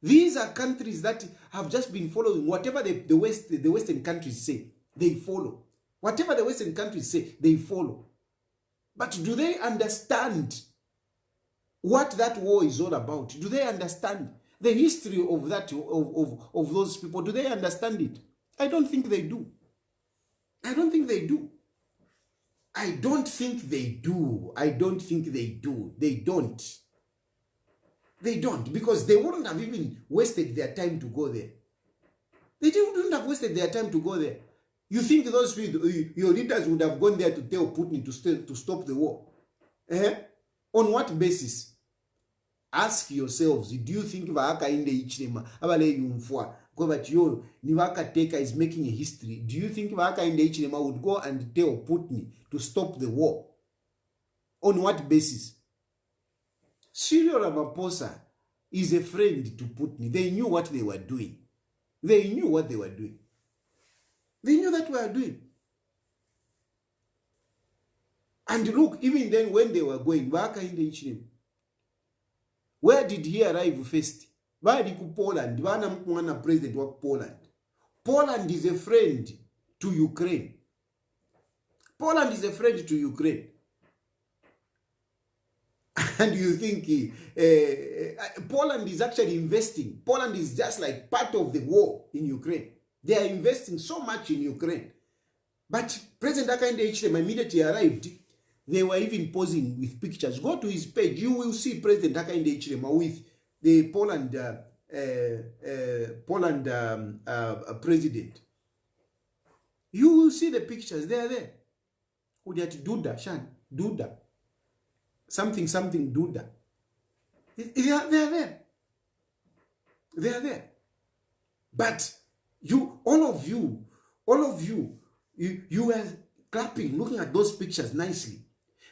These are countries that have just been following whatever the Western countries say, they follow. Whatever the Western countries say, they follow. But do they understand what that war is all about? Do they understand the history of that of those people? Do they understand it? I don't think they do. I don't think they do. I don't think they do. I don't think they do. They don't. They don't, because they wouldn't have even wasted their time to go there. They wouldn't have wasted their time to go there. You think those your leaders would have gone there to tell Putin to stop the war? On what basis? Ask yourselves, do you think Hakainde Hichilema abale yumfwa but yo Niwaka is making a history? Do you think Hakainde Hichilema would go and tell Putin to stop the war? On what basis? Cyril Ramaphosa is a friend to Putin. They knew what they were doing. They knew that we were doing. And look, even then when they were going back in the Hichilema, where did he arrive first? Poland. President of Poland. Poland is a friend to Ukraine. Poland is a friend to Ukraine. And you think Poland is actually investing. Poland is just like part of the war in Ukraine. They are investing so much in Ukraine. But President Hakainde Hichilema immediately arrived. They were even posing with pictures. Go to his page. You will see President Hakainde Hichilema with the Poland president. You will see the pictures. They are there. Udiat Duda, Shan, Duda. Something, Duda. They are there. They are there. But all of you, you were clapping, looking at those pictures nicely.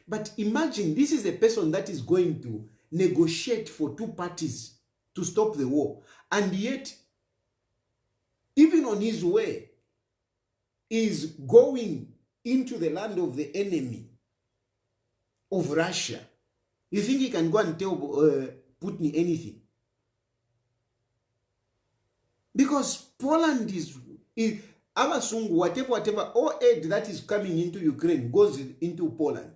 But imagine this is a person that is going to negotiate for two parties to stop the war. And yet, even on his way, is going into the land of the enemy of Russia. You think he can go and tell Putin anything? Because Poland is whatever, all aid that is coming into Ukraine goes into Poland.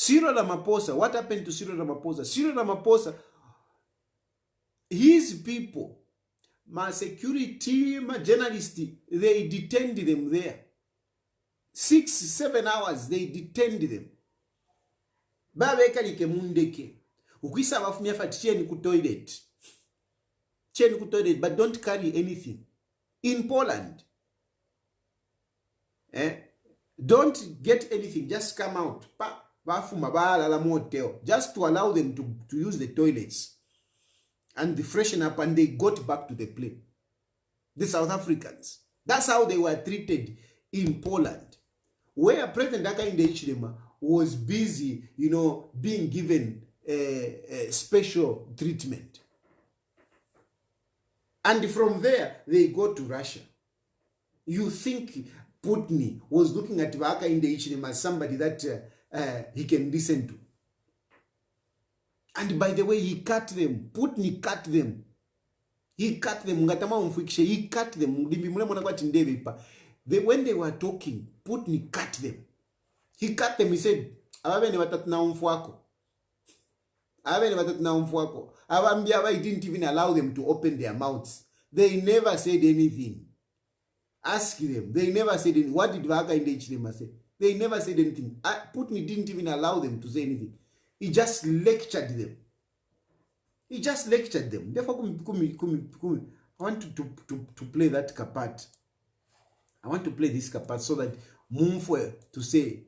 Cyril Ramaphosa, what happened to Cyril Ramaphosa? Cyril Ramaphosa, his people, my security, my journalists, they detained them there. 6-7 hours, they detained them. Babeka like mundeke. Ukisa wafumia faticheni ku toilet. Cheni ku toilet, but don't carry anything. In Poland. Don't get anything, just come out. Just to allow them to use the toilets and freshen up, and they got back to the plane. The South Africans. That's how they were treated in Poland, where President Hakainde Hichilema was busy, being given special treatment. And from there, they go to Russia. You think Putin was looking at Hakainde Hichilema as somebody that he can listen to. And by the way, he cut them. Putin cut them. He cut them. He cut them. When they were talking, Putin cut them. He cut them. He said, he didn't even allow them to open their mouths. They never said anything. Ask them. They never said anything. What did Hakainde Hichilema say? They never said anything. Putin didn't even allow them to say anything. He just lectured them. He just lectured them. Therefore, I want to play that kapat. I want to play this kapat so that Mumfwe to say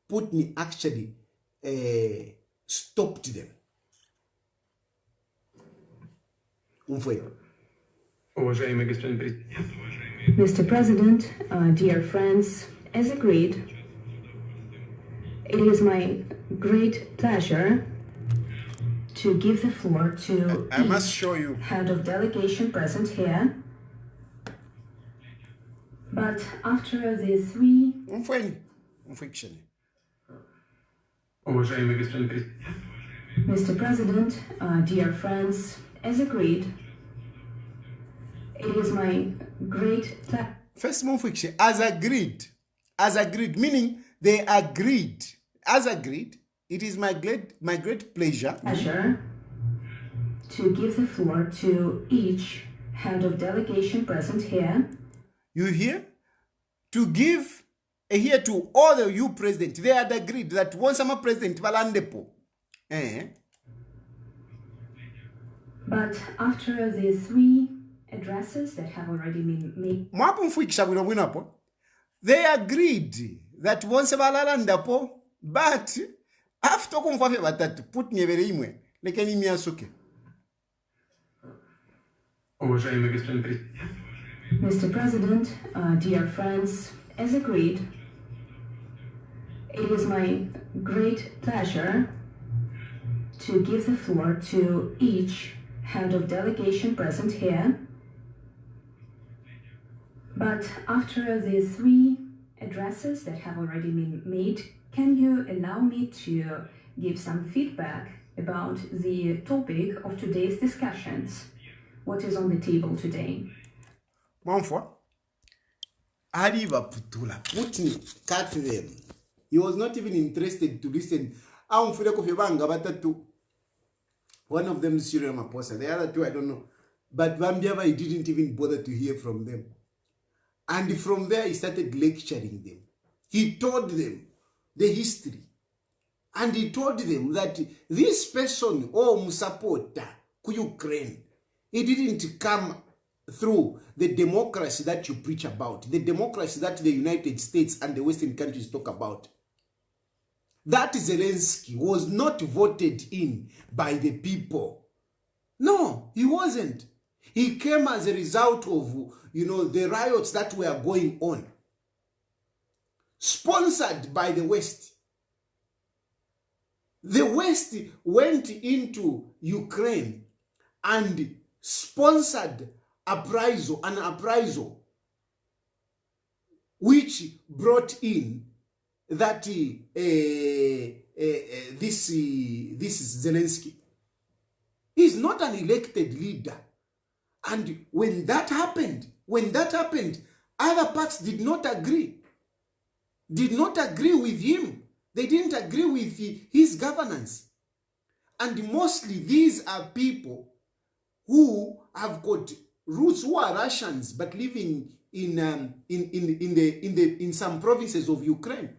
Putin actually stopped them. Mumfwe. Mr. President, dear friends, as agreed, it is my great pleasure to give the floor to I must show you. Head of delegation present here. But after the three... Mr. President, dear friends, as agreed, it is my great pleasure. First fiction, as agreed, meaning they agreed. As agreed, it is my great pleasure to give the floor to each head of delegation present here. You hear? To give here to all of you president. They had agreed that once I'm a president, Valandepo. But after the three addresses that have already been made, they agreed that once Valandepo, but after that, put me very imwe. Like any miasuke. Mr. President, dear friends, as agreed, it is my great pleasure to give the floor to each head of delegation present here. But after the three addresses that have already been made, can you allow me to give some feedback about the topic of today's discussions? What is on the table today? Manfwa, Aliva Putula, Putin cut them. He was not even interested to listen. One of them is Cyril Ramaphosa. The other two, I don't know. But Bambiava, he didn't even bother to hear from them. And from there, he started lecturing them. He told them the history. And he told them that this person, Musapota, ku Ukraine, it didn't come through the democracy that you preach about, the democracy that the United States and the Western countries talk about. That Zelensky was not voted in by the people. No, he wasn't. He came as a result of, the riots that were going on, sponsored by the West. The West went into Ukraine and sponsored an appraisal, which brought in that this Zelensky. He's not an elected leader. And when that happened, other parts did not agree with him. They didn't agree with his governance. And mostly these are people who have got roots, who are Russians, but living in some provinces of Ukraine.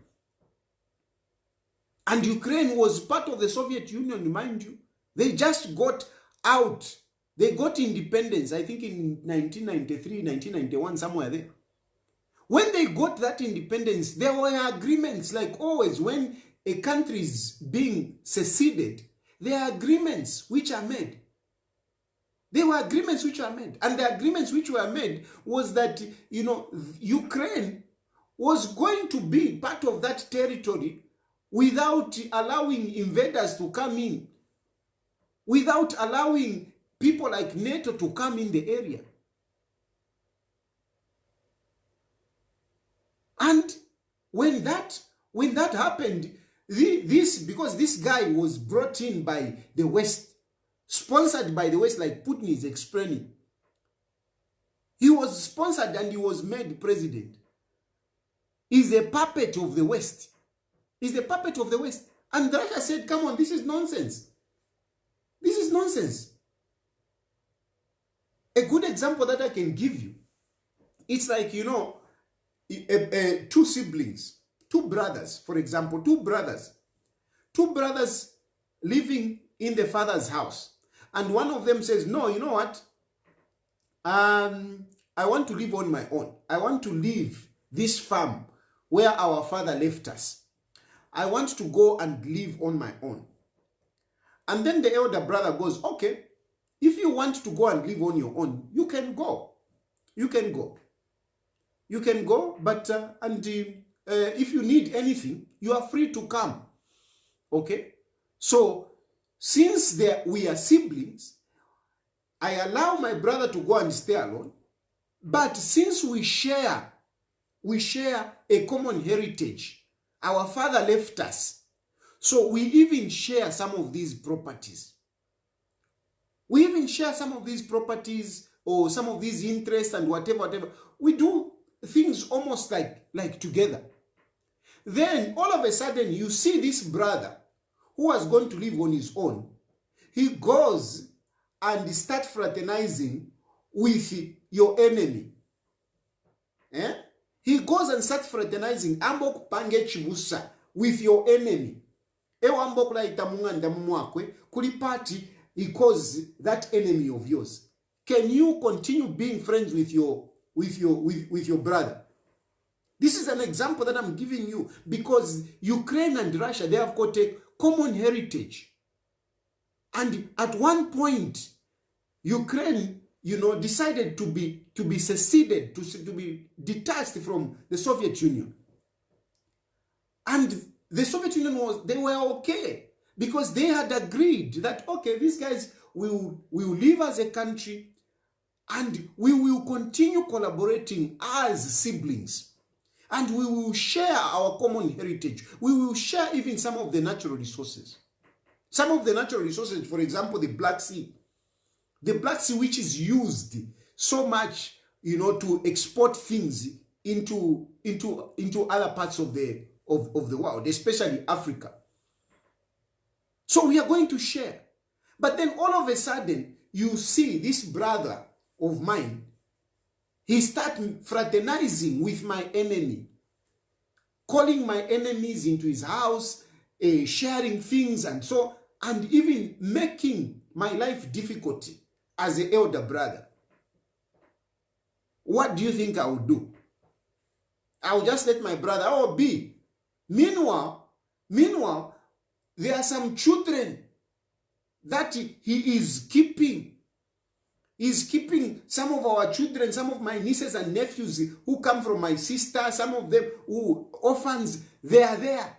And Ukraine was part of the Soviet Union, mind you. They just got out. They got independence, I think in 1993, 1991, somewhere there. When they got that independence, there were agreements, like always when a country is being seceded, there are agreements which are made. There were agreements which were made. And the agreements which were made was that, Ukraine was going to be part of that territory without allowing invaders to come in, without allowing people like NATO to come in the area. And when that happened, because this guy was brought in by the West, sponsored by the West, like Putin is explaining. He was sponsored and he was made president. He's a puppet of the West. He's a puppet of the West. And Russia said, come on, this is nonsense. This is nonsense. A good example that I can give you, it's like, two siblings, two brothers, for example, two brothers living in the father's house. And one of them says, no, you know what? I want to live on my own. I want to leave this farm where our father left us. I want to go and live on my own. And then the elder brother goes, okay, if you want to go and live on your own, you can go. You can go. You can go, but if you need anything, you are free to come. Okay? So, since we are siblings, I allow my brother to go and stay alone. But since we share a common heritage, our father left us. So we even share some of these properties. We even share some of these properties or some of these interests and whatever. We do things almost like together. Then all of a sudden you see this brother who was going to live on his own. He goes and starts fraternizing with your enemy. He goes and starts fraternizing ambok pange chibusa with your enemy. Ewambok la itamunganda mwakwe kuli party because that enemy of yours. Can you continue being friends with your brother? This is an example that I'm giving you because Ukraine and Russia, they have got a common heritage. And at one point, Ukraine, decided to be seceded, to be detached from the Soviet Union. And the Soviet Union they were okay because they had agreed that, okay, these guys will live as a country and we will continue collaborating as siblings. And we will share our common heritage. We will share even some of the natural resources. Some of the natural resources, for example, the Black Sea. The Black Sea, which is used so much, to export things into other parts of the world, especially Africa. So we are going to share. But then all of a sudden, you see this brother of mine, he started fraternizing with my enemy. calling my enemies into his house, sharing things and even making my life difficult as an elder brother. What do you think I would do? I will just let my brother be. Meanwhile, there are some children that he is keeping. He's keeping some of our children, some of my nieces and nephews who come from my sister, some of them who orphans, they are there.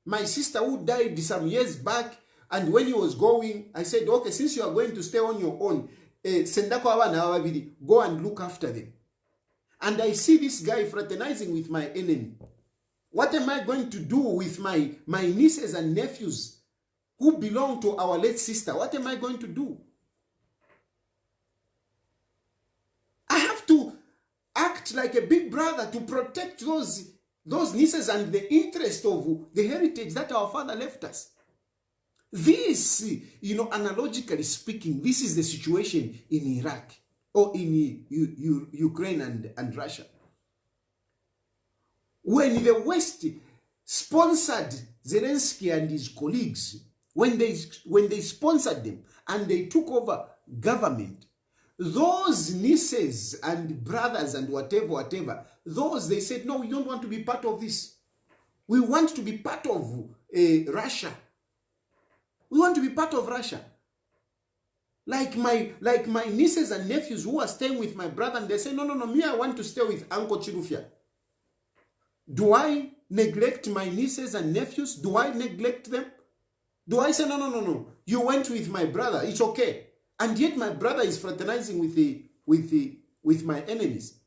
My sister who died some years back, and when he was going, I said, okay, since you are going to stay on your own, go and look after them. And I see this guy fraternizing with my enemy. What am I going to do with my nieces and nephews who belong to our late sister? What am I going to do? I have to act like a big brother to protect those nieces and the interest of the heritage that our father left us. This, analogically speaking, this is the situation in Iraq or in Ukraine and Russia. When the West sponsored Zelensky and his colleagues, when they sponsored them and they took over government, those nieces and brothers and whatever, those, they said, no, we don't want to be part of this. We want to be part of Russia. We want to be part of Russia. Like my nieces and nephews who are staying with my brother, and they say, no, me, I want to stay with Uncle Chilufya. Do I neglect my nieces and nephews? Do I neglect them? Do I say, no, you went with my brother, it's okay. And yet my brother is fraternizing with my enemies.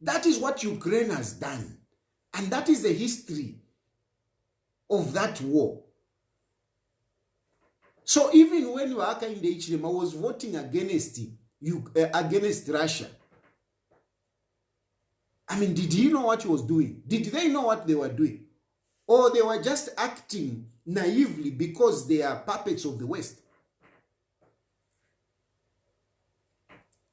That is what Ukraine has done. And that is the history of that war. So even when Hakainde Hichilema was voting against Russia, I mean, did he know what he was doing? Did they know what they were doing? Or they were just acting naively because they are puppets of the West?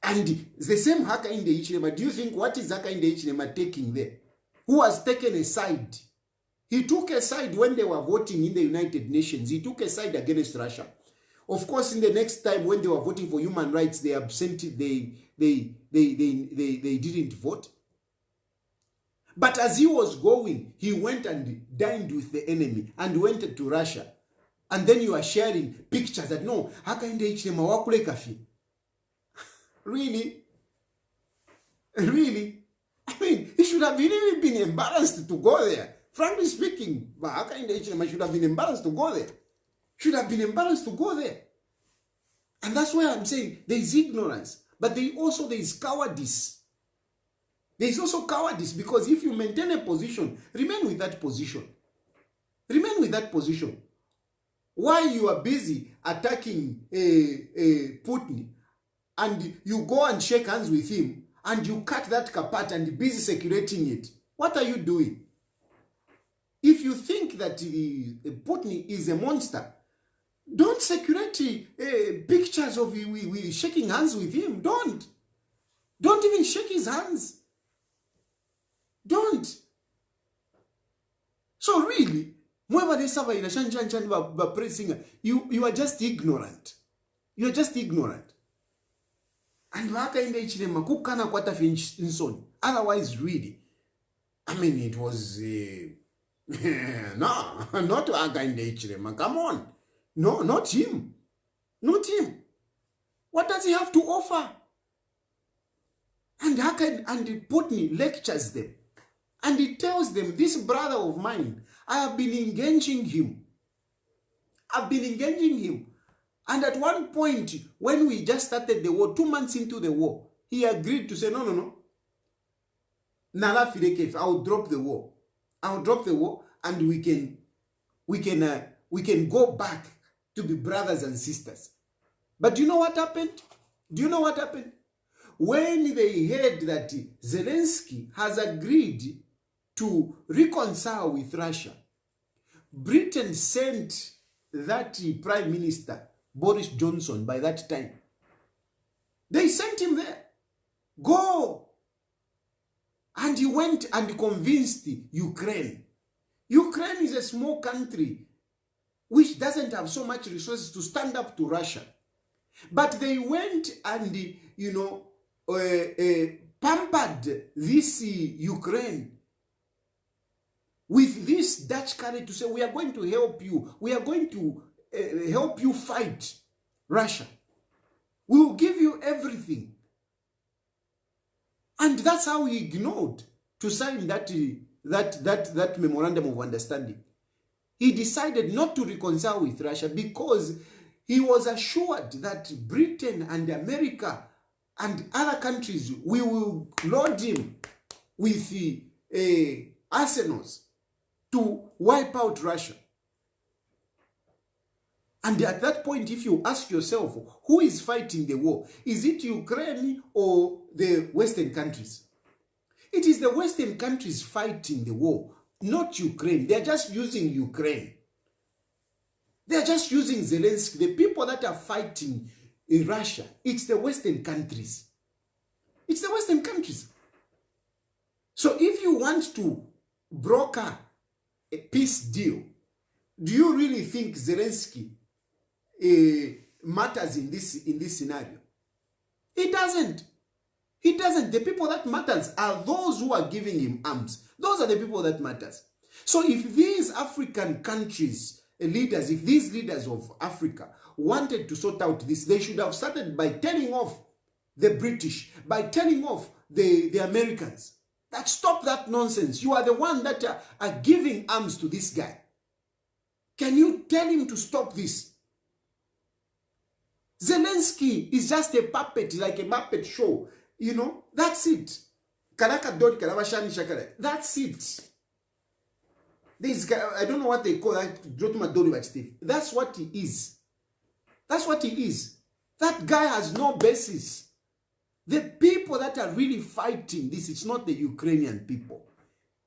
And the same Hakainde Hichilema, do you think what is Hakainde Hichilema taking there? Who has taken a side? He took a side when they were voting in the United Nations. He took a side against Russia. Of course, in the next time when they were voting for human rights, they absented, they didn't vote. But as he was going, he went and dined with the enemy and went to Russia. And then you are sharing pictures that, no, Hakainde Hichilema wakule kafi. Really? Really? I mean, he should have really been embarrassed to go there. Frankly speaking, Hakainde Hichilema should have been embarrassed to go there. Should have been embarrassed to go there. And that's why I'm saying there is ignorance. But there is cowardice. There is also cowardice, because if you maintain a position, remain with that position. Remain with that position. While you are busy attacking Putin, and you go and shake hands with him, and you cut that apart and busy circulating it, what are you doing? If you think that Putin is a monster, don't circulate pictures of we shaking hands with him. Don't even shake his hands. Don't. So really, you are just ignorant. You are just ignorant. And Hakainde Hichilema kukana kwata finsoni. Otherwise, really, I mean, it was no, not Hakainde Hichilema. Come on, no, not him, not him. What does he have to offer? And Putin lectures them, and he tells them, this brother of mine, I have been engaging him. I've been engaging him. And at one point, when we just started the war, 2 months into the war, he agreed to say, no. Nala Filekef, I'll drop the war. I'll drop the war, and we can go back to be brothers and sisters. But do you know what happened? Do you know what happened? When they heard that Zelensky has agreed to reconcile with Russia, Britain sent that Prime Minister, Boris Johnson, by that time. They sent him there. Go And he went and convinced Ukraine. Ukraine is a small country which doesn't have so much resources to stand up to Russia. But they went and, pampered this Ukraine with this Dutch courage to say, we are going to help you. We are going to help you fight Russia. We will give you everything. And that's how he ignored to sign that memorandum of understanding. He decided not to reconcile with Russia because he was assured that Britain and America and other countries, we will load him with arsenals to wipe out Russia. And at that point, if you ask yourself, who is fighting the war? Is it Ukraine or the Western countries? It is the Western countries fighting the war, not Ukraine. They are just using Ukraine. They are just using Zelensky. The people that are fighting in Russia, it's the Western countries. It's the Western countries. So if you want to broker a peace deal, do you really think Zelensky matters in this scenario? It doesn't. It doesn't. The people that matters are those who are giving him arms. Those are the people that matters. So if these African countries, leaders, if these leaders of Africa wanted to sort out this, they should have started by telling off the British, by telling off the Americans. That stop that nonsense. You are the one that are giving arms to this guy. Can you tell him to stop this? Zelensky is just a puppet, like a Muppet show. That's it. That's it. This guy, I don't know what they call that. That's what he is. That's what he is. That guy has no basis. The people that are really fighting this, it's not the Ukrainian people.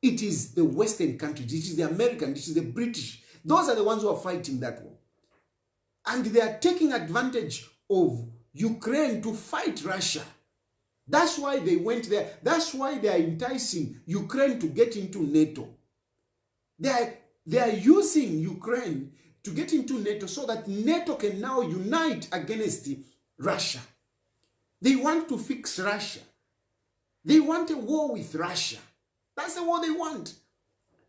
It is the Western countries. It is the Americans. It is the British. Those are the ones who are fighting that war. And they are taking advantage of Ukraine to fight Russia. That's why they went there. That's why they are enticing Ukraine to get into NATO. They are using Ukraine to get into NATO so that NATO can now unite against Russia. They want to fix Russia. They want a war with Russia. That's the war they want.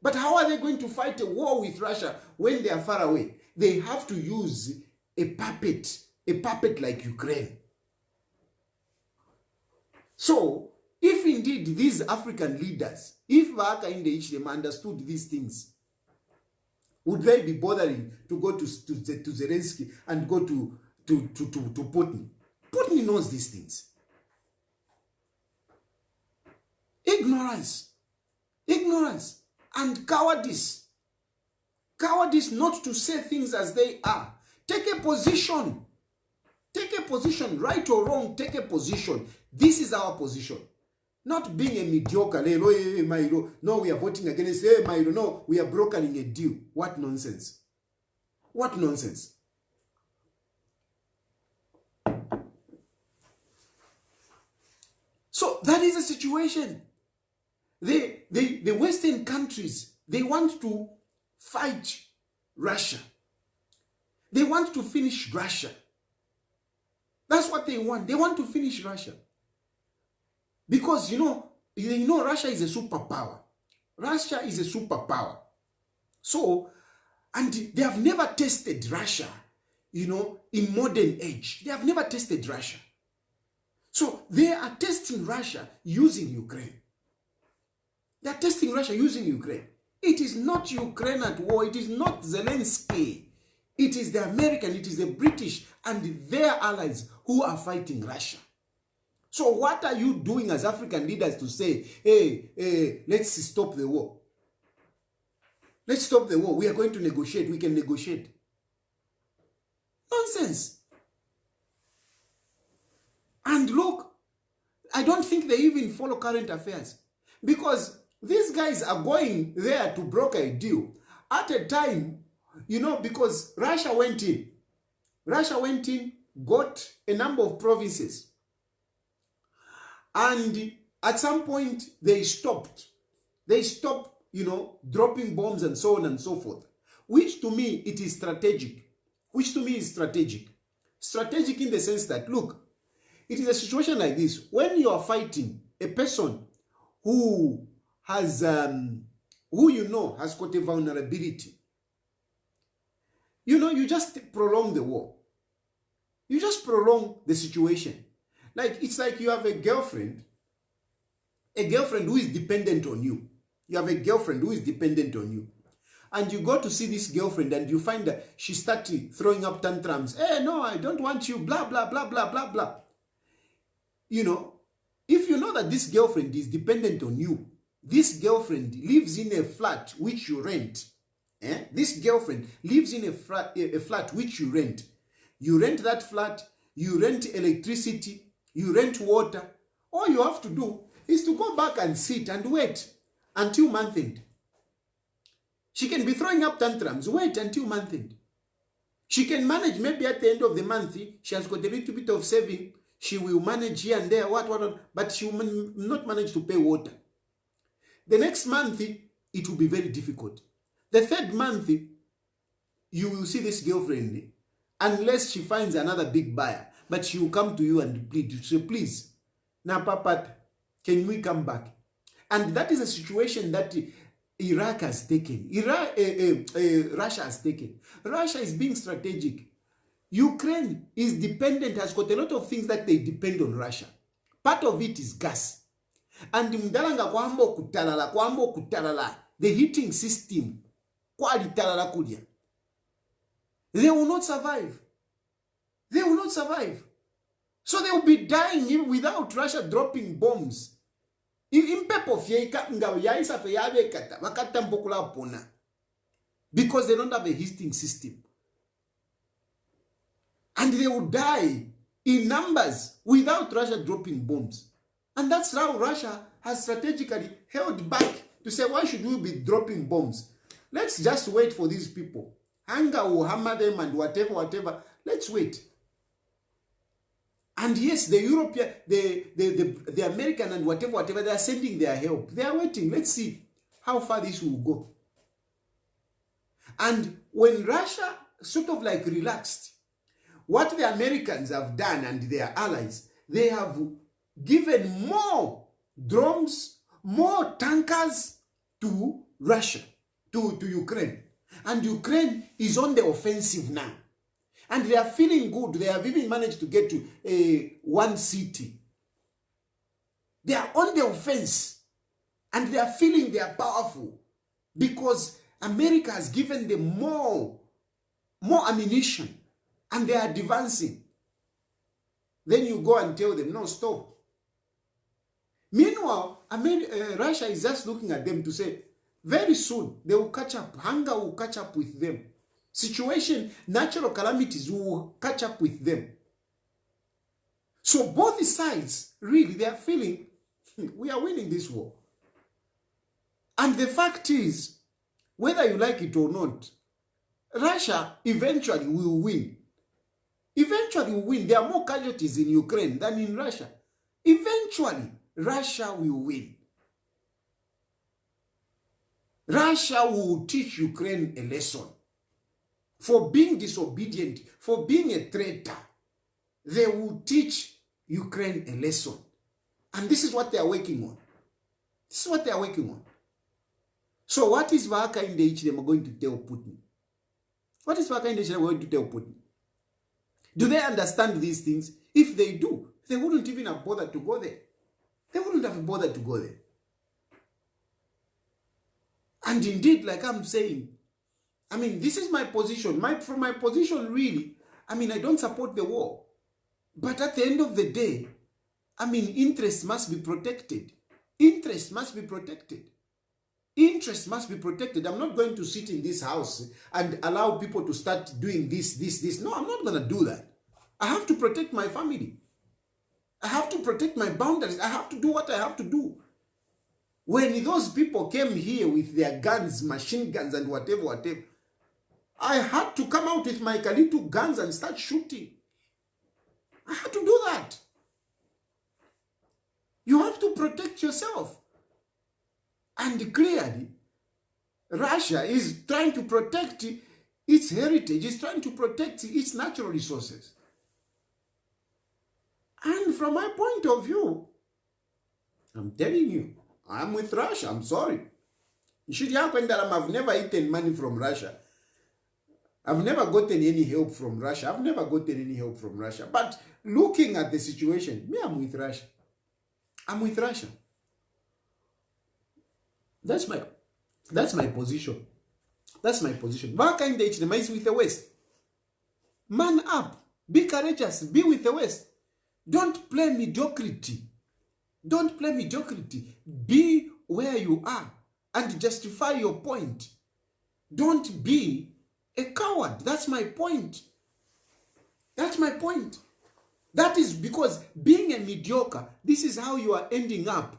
But how are they going to fight a war with Russia when they are far away? They have to use a puppet like Ukraine. So, if indeed these African leaders, if Hakainde Hichilema understood these things, would they be bothering to go to Zelensky and go to Putin? Putin knows these things. Ignorance and cowardice. Cowardice not to say things as they are. Take a position. Take a position, right or wrong, take a position. This is our position. Not being a mediocre, no, we are voting against, no, we are brokering a deal. What nonsense. What nonsense. So that is the situation. The Western countries, they want to fight Russia. They want to finish Russia. That's what they want. They want to finish Russia. Because, Russia is a superpower. Russia is a superpower. So, and they have never tested Russia, in modern age. They have never tested Russia. So, they are testing Russia using Ukraine. They are testing Russia using Ukraine. It is not Ukraine at war. It is not Zelensky. It is the American, it is the British and their allies who are fighting Russia. So what are you doing as African leaders to say, hey, let's stop the war? Let's stop the war. We are going to negotiate. We can negotiate. Nonsense. And look, I don't think they even follow current affairs. Because these guys are going there to broker a deal at a time, because Russia went in. Russia went in, got a number of provinces. And At some point, they stopped. They stopped, dropping bombs and so on and so forth. Which to me, it is strategic. Which to me is strategic. Strategic in the sense that, look, it is a situation like this. When you are fighting a person who has, has got a vulnerability, you just prolong the war. You just prolong the situation. Like, it's like you have a girlfriend who is dependent on you. You have a girlfriend who is dependent on you. And you go to see this girlfriend and you find that she started throwing up tantrums. Hey, no, I don't want you, blah, blah, blah, blah, blah, blah. If you know that this girlfriend is dependent on you, this girlfriend lives in a flat which you rent. This girlfriend lives in a flat which you rent. You rent that flat, you rent electricity, you rent water. All you have to do is to go back and sit and wait until month end. She can be throwing up tantrums. Wait until month end. She can manage, maybe at the end of the month, she has got a little bit of saving. She will manage here and there, but she will not manage to pay water. The next month, it will be very difficult. The third month, you will see this girlfriend, unless she finds another big buyer, but she will come to you and plead. So please, now, Papa, can we come back? And that is a situation that Iraq has taken. Russia has taken. Russia is being strategic. Ukraine is dependent, has got a lot of things that they depend on Russia. Part of it is gas. And mdalanga kwambo kutalala, the heating system, kwalitalala kudia. They will not survive. They will not survive. So they will be dying even without Russia dropping bombs. Because they don't have a heating system. And they will die in numbers without Russia dropping bombs. And that's how Russia has strategically held back to say, why should we be dropping bombs? Let's just wait for these people. Hunger will hammer them and whatever. Let's wait. And yes, the European, the American and whatever, they are sending their help. They are waiting. Let's see how far this will go. And when Russia sort of like relaxed, what the Americans have done and their allies, they have given more drones, more tankers to Russia, to Ukraine. And Ukraine is on the offensive now. And they are feeling good. They have even managed to get to one city. They are on the offense. And they are feeling they are powerful. Because America has given them more ammunition. And they are advancing. Then you go and tell them, no, stop. Meanwhile, Russia is just looking at them to say, very soon they will catch up. Hunger will catch up with them. Situation, natural calamities will catch up with them. So both sides, really, they are feeling, we are winning this war. And the fact is, whether you like it or not, Russia eventually will win. Eventually will win. There are more casualties in Ukraine than in Russia. Eventually, Russia will win. Russia will teach Ukraine a lesson. For being disobedient, for being a traitor, they will teach Ukraine a lesson. And this is what they are working on. This is what they are working on. So what is Hakainde Hichilema going to tell Putin? What is Hakainde Hichilema going to tell Putin? Do they understand these things? If they do, they wouldn't even have bothered to go there. They wouldn't have bothered to go there. And indeed, like I'm saying, I mean, this is my position. From my position, really, I mean, I don't support the war. But at the end of the day, I mean, interests must be protected. Interest must be protected. Interest must be protected. I'm not going to sit in this house and allow people to start doing this. No, I'm not going to do that. I have to protect my family. I have to protect my boundaries. I have to do what I have to do. When those people came here with their guns, machine guns and whatever, I had to come out with my Kalito guns and start shooting. I had to do that. You have to protect yourself. And clearly, Russia is trying to protect its heritage, is trying to protect its natural resources. And from my point of view, I'm telling you, I'm with Russia. I'm sorry. I've never eaten money from Russia. I've never gotten any help from Russia. I've never gotten any help from Russia. But looking at the situation, me, I'm with Russia. I'm with Russia. That's my position. That's my position. Hakainde Hichilema is with the West. Man up. Be courageous. Be with the West. Don't play mediocrity. Don't play mediocrity. Be where you are and justify your point. Don't be a coward. That's my point. That's my point. That is because being a mediocre, this is how you are ending up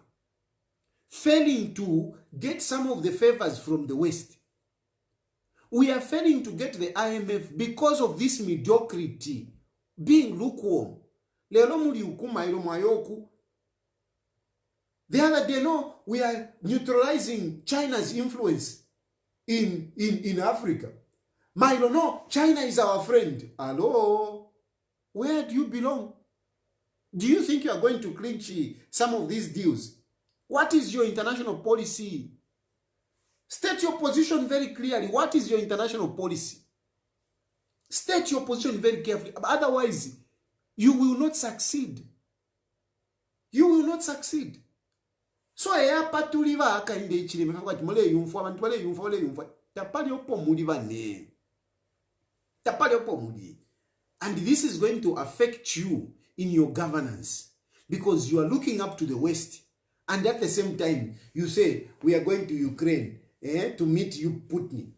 failing to get some of the favors from the West. We are failing to get the IMF because of this mediocrity, being lukewarm. The other day, no, we are neutralizing China's influence in Africa. Milo, no, China is our friend. Hello? Where do you belong? Do you think you are going to clinch some of these deals? What is your international policy? State your position very clearly. What is your international policy? State your position very carefully. Otherwise, you will not succeed. You will not succeed. So I have to live Hakainde Hichilema. And this is going to affect you in your governance because you are looking up to the West. And at the same time, you say, we are going to Ukraine to meet you, Putin.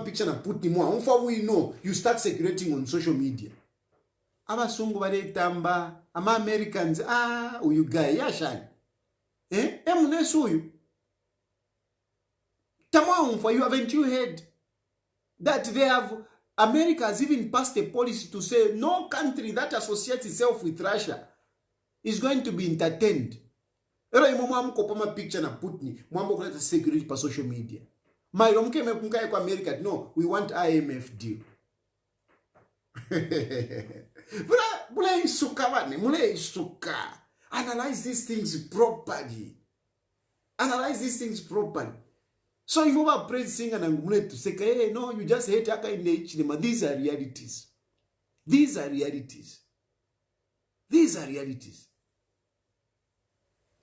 Picture na Putin. We know you start circulating on social media. Abasungu bale tamba, ama Americans, you guy, yashan. You haven't you heard that they have, America has even passed a policy to say no country that associates itself with Russia is going to be entertained. Picture na Putin, security pa social media. America, no, we want IMF deal. Analyze these things properly. Analyze these things properly. So you move up praising and to say, hey, no, you just hate Hakainde Hichilema. These are realities. These are realities. These are realities.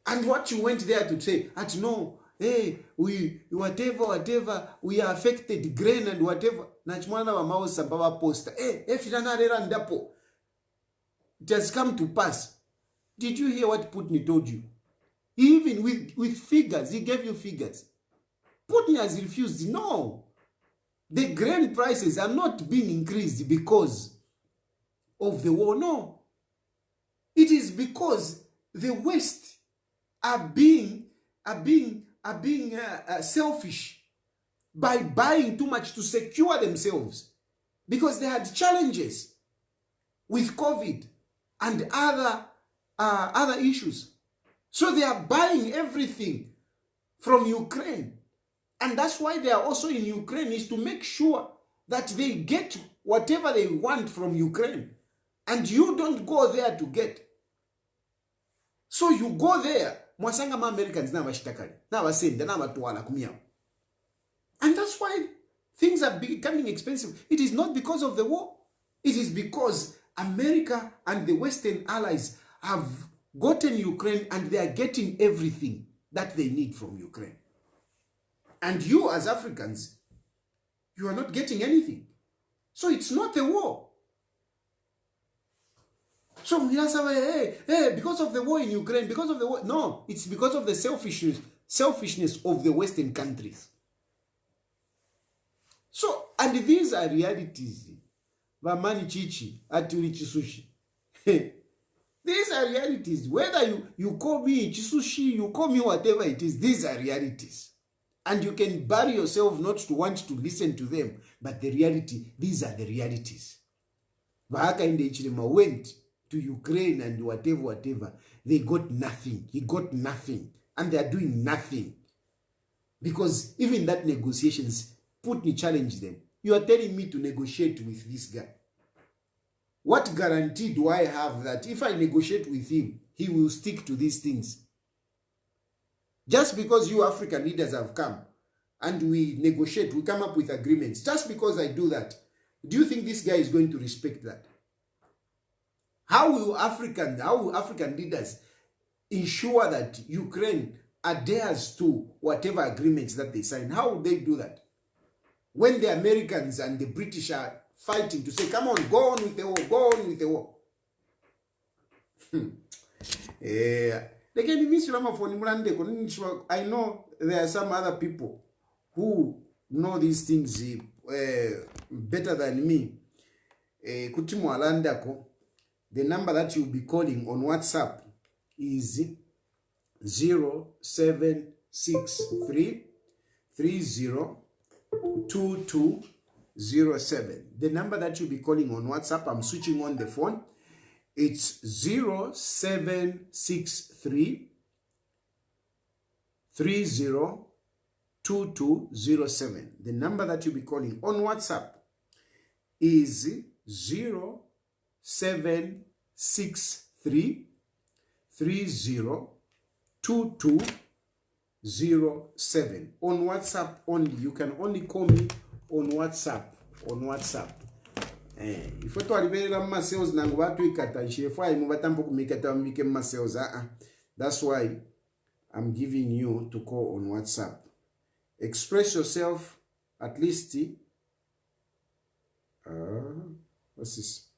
And what you went there to say, no, hey, we whatever, we are affected, grain and whatever. Nachmwana wa mao sabawa poster. Hey, filana rera ndapo. It has come to pass. Did you hear what Putin told you? Even with figures, he gave you figures. Putin has refused. No. The grain prices are not being increased because of the war. No. It is because the West are being selfish by buying too much to secure themselves because they had challenges with COVID and other issues. So they are buying everything from Ukraine. And that's why they are also in Ukraine, is to make sure that they get whatever they want from Ukraine. And you don't go there to get. So you go there. Mwasanga ma Americans na washitakali. Na wasenda, na watuwala kumiyao. And that's why things are becoming expensive. It is not because of the war. It is because America and the Western allies have gotten Ukraine and they are getting everything that they need from Ukraine. And you as Africans, you are not getting anything. So it's not the war. So because of the war in Ukraine, because of the war. No, it's because of the selfishness of the Western countries. So, and these are realities. Vamani chichi, atuli chisushi. These are realities. Whether you call me chisushi, you call me whatever it is, these are realities. And you can bury yourself not to want to listen to them. But the reality, these are the realities. Hakainde Hichilema went to Ukraine and whatever, they got nothing. He got nothing. And they are doing nothing. Because even that negotiations, Putin challenged them. You are telling me to negotiate with this guy. What guarantee do I have that if I negotiate with him, he will stick to these things? Just because you African leaders have come and we negotiate, we come up with agreements. Just because I do that, do you think this guy is going to respect that? How will African leaders ensure that Ukraine adheres to whatever agreements that they sign? How will they do that? When the Americans and the British are fighting to say, come on, go on with the war, go on with the war. I know there are some other people who know these things better than me. The number that you'll be calling on WhatsApp is 0763 302207. The number that you'll be calling on WhatsApp, I'm switching on the phone. It's 0763 302207. The number that you'll be calling on WhatsApp is 0763 302207. On WhatsApp only. You can only call me on WhatsApp. If you are sales, that's why I'm giving you to call on WhatsApp. Express yourself at least. What's this?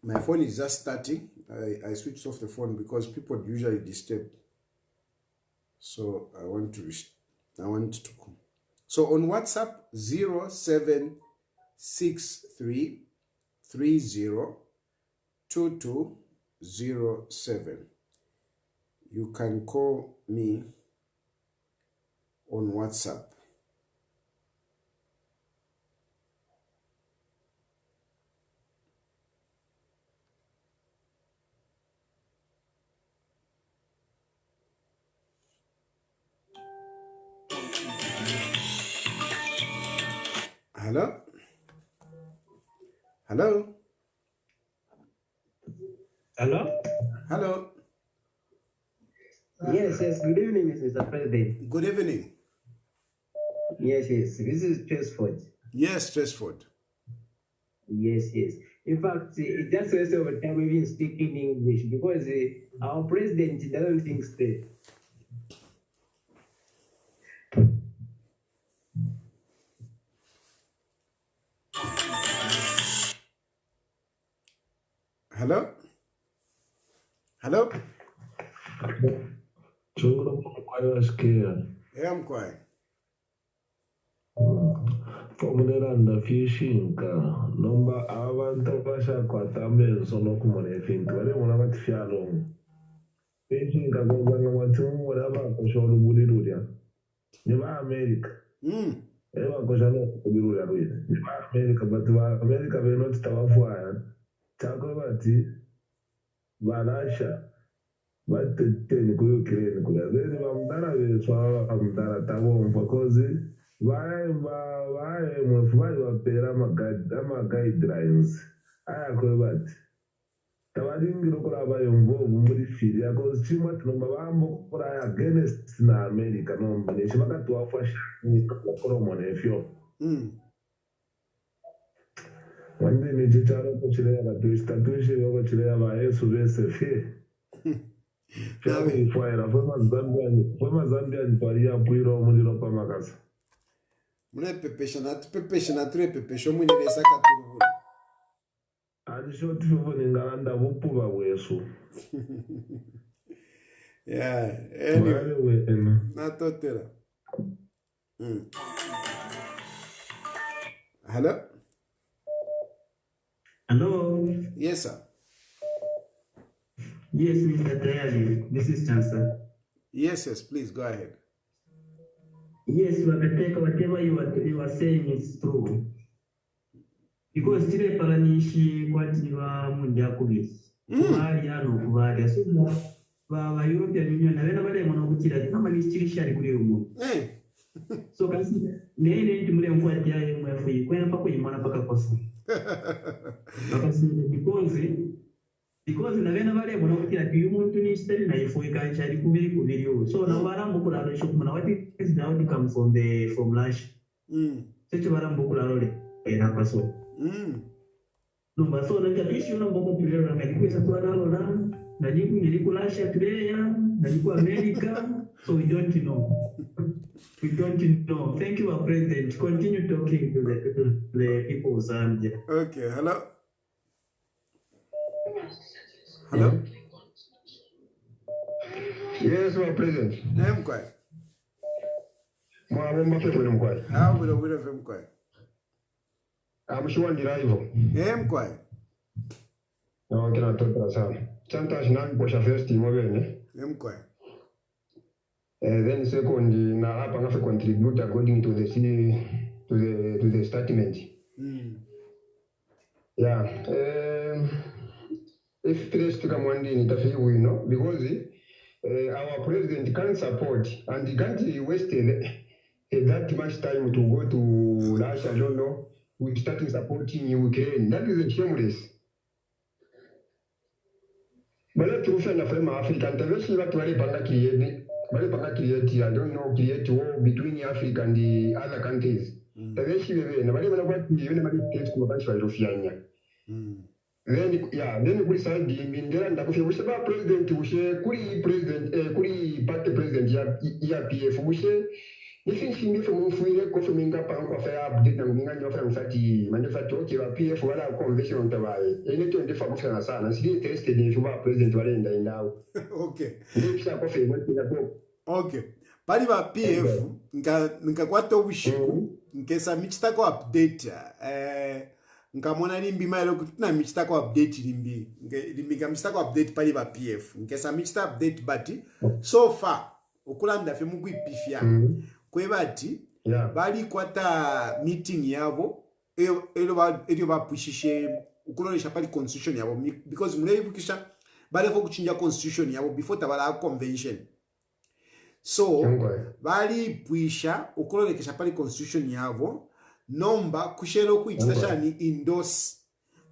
My phone is just starting. I switched off the phone because people usually disturb. So I want to come. So on WhatsApp 0763 302207. You can call me on WhatsApp. Hello? Hello? Hello? Hello? Yes. Good evening, Mr. President. Good evening. Yes. This is Tresford. Yes, Tresford. Yes. In fact, it just wastes over time even speaking English because our president doesn't think straight. Hello? Hello? Yeah, I'm quiet. Komuneranda fishinka nomba abantu abashakwata amenso no kumunefintu baremona batifyalo fishinka gonganga watu wala koshoro bulirulia ni ba America eba koshano kubirulia ruile ni ba America batu ba America beno tawafwaya tako bati balasha batete ku Ukraine kula zeni bamdara beswa bamdara tabomba kozi vai mufuvai vapera guidelines aya kwebati tavaringiro kurava yomvovu muri firi yako chimwe tinomba vambo kuraya against na America nomba nechi vakati wafashakoromo nefyo wande nechicharo kuchireya vatuishi vakuchireya vayesu vese fe fyavifwaira fwemazambiani pariyapwirawo muliro pamakasa Pepesha na trepepesha mwinire saka turubula. Adishoti fufuni ngalanda vupuva wesu. Yeah, anyway. Natotera. Hello? Hello? Yes, sir. Yes, Mr. Tayali. This is Chancellor. Yes, please go ahead. Yes, whatever you are saying is true. Because today Palanishi Quativa Mundiakubis. Mariano Kuvaria. So European Union, I never want to that normally still share with so can see Nene to Muriam Quatia for you when Papa Manapaka person. Because in the Venavale, one of the you want to study if we can share video. So now Varambukular shop Manawati is now to come from Lash. Such a Varambukular in a paso. No, but so the issue of popular America, Najiku Nicolas today, Najiku America, so we don't know. We don't know. Thank you, our president. Continue talking to the people of Zambia. Okay, hello. Hello? Yes, my president. I'm quiet. I'm quiet. How will I have him quiet? I'm sure the rival. I'm quiet. No, I cannot talk to us. Sometimes not push a first team over. I'm quiet. Then second, I have to contribute according to the statement. Yeah. If first come one day in interfere, we know because our president can't support and he can't waste that much time to go to Russia. I don't know. We starting supporting Ukraine. That is a shameless. But let's look at the frame of Africa. And the rest of what we create, I don't know, create war between Africa and the other countries. The rest of then we said the Mindera and the president, Kuri party president, ERPF, we say, if you from Fuya, Kofing up and update and from Fati, manufacture, PF, what our convention on the way. Any 24 Sana, and still tested if you are president now. Okay. Okay. Pali ba PF nkakwata ubushiku nkesa michitako update nkamona limbi mailo kutuna michitako update limbi michitako update pali ba PF nkesa michita update bati so far okulanda fe muku ipifya kwebati bali kwata meeting yabo elio ba pushishe ukulolesha pali constitution yabo because mulebukisha bale ko kuchinja constitution yabo before tabala convention. So, bali puisha ukulolekesha pali constitution yavo nomba kushelo kuitashani endorse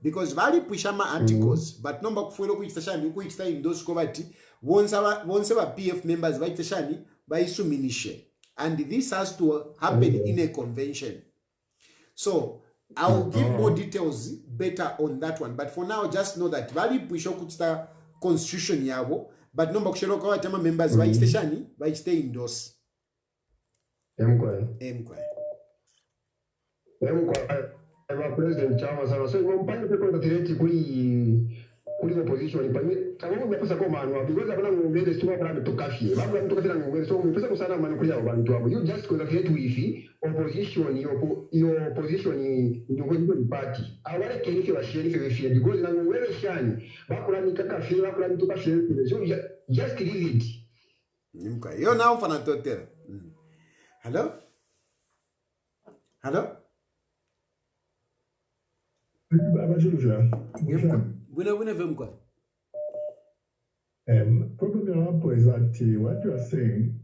because bali puisha ma articles but nomba kufuelo kuitashani kuita endorse kovati wonse ba PF members baitashani baisuminishe and this has to happen in a convention. So, I will give more details better on that one, but for now just know that bali puisha kuita constitution yavo but number kushelo kwa chama members wa stationi wa stay indoors. Mkwa president chama sana so mpanga pe kwa tireti kuli opposition pa kama umepesa kwa manwa because abana ngombe stima para tukafie baba mtu kafira ngombe so umepesa kusana manu kuli abantu abo you just create wifi opposition your opposition ni ngombe party awale kenife wa sheriff we because na ngombe shani bakula nikakafie bakula tukafie so just leave it. Nimka yo na mfana totera. Hello? Hello? Baba Chilufya. Wina vemkwa. Problem hapo is that what you are saying,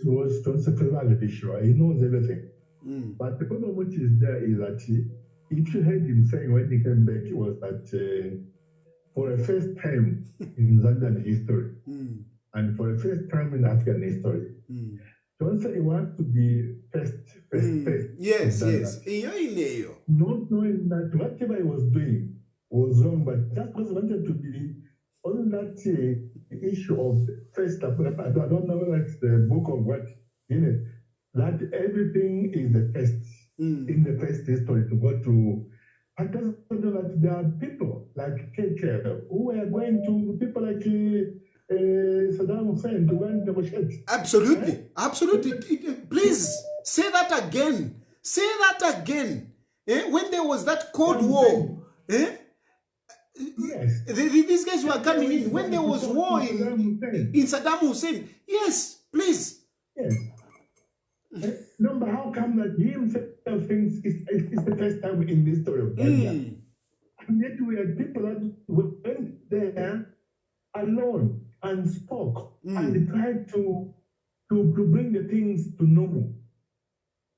was conceptual issue. He knows everything. But the problem which is there is that if you heard him saying when he came back, it was that for the first time in Zambian history, and for the first time in African history, don't say he wants to be first. Yes. Not knowing that whatever he was doing was wrong, but just because he wanted to be on that issue of first, I don't know whether it's the book of what, that everything is the first, in the first history to go to. I just know that there are people like KK who are going to people like Saddam Hussein to go and negotiate. Absolutely. Please say that again. When there was that Cold War, Yes. These guys were coming in. When there was war in Saddam Hussein, yes, please. Yes. Number, how come that he himself thinks it's the first time in the history of Zambia? And yet we had people that went there alone and spoke and tried to bring the things to normal.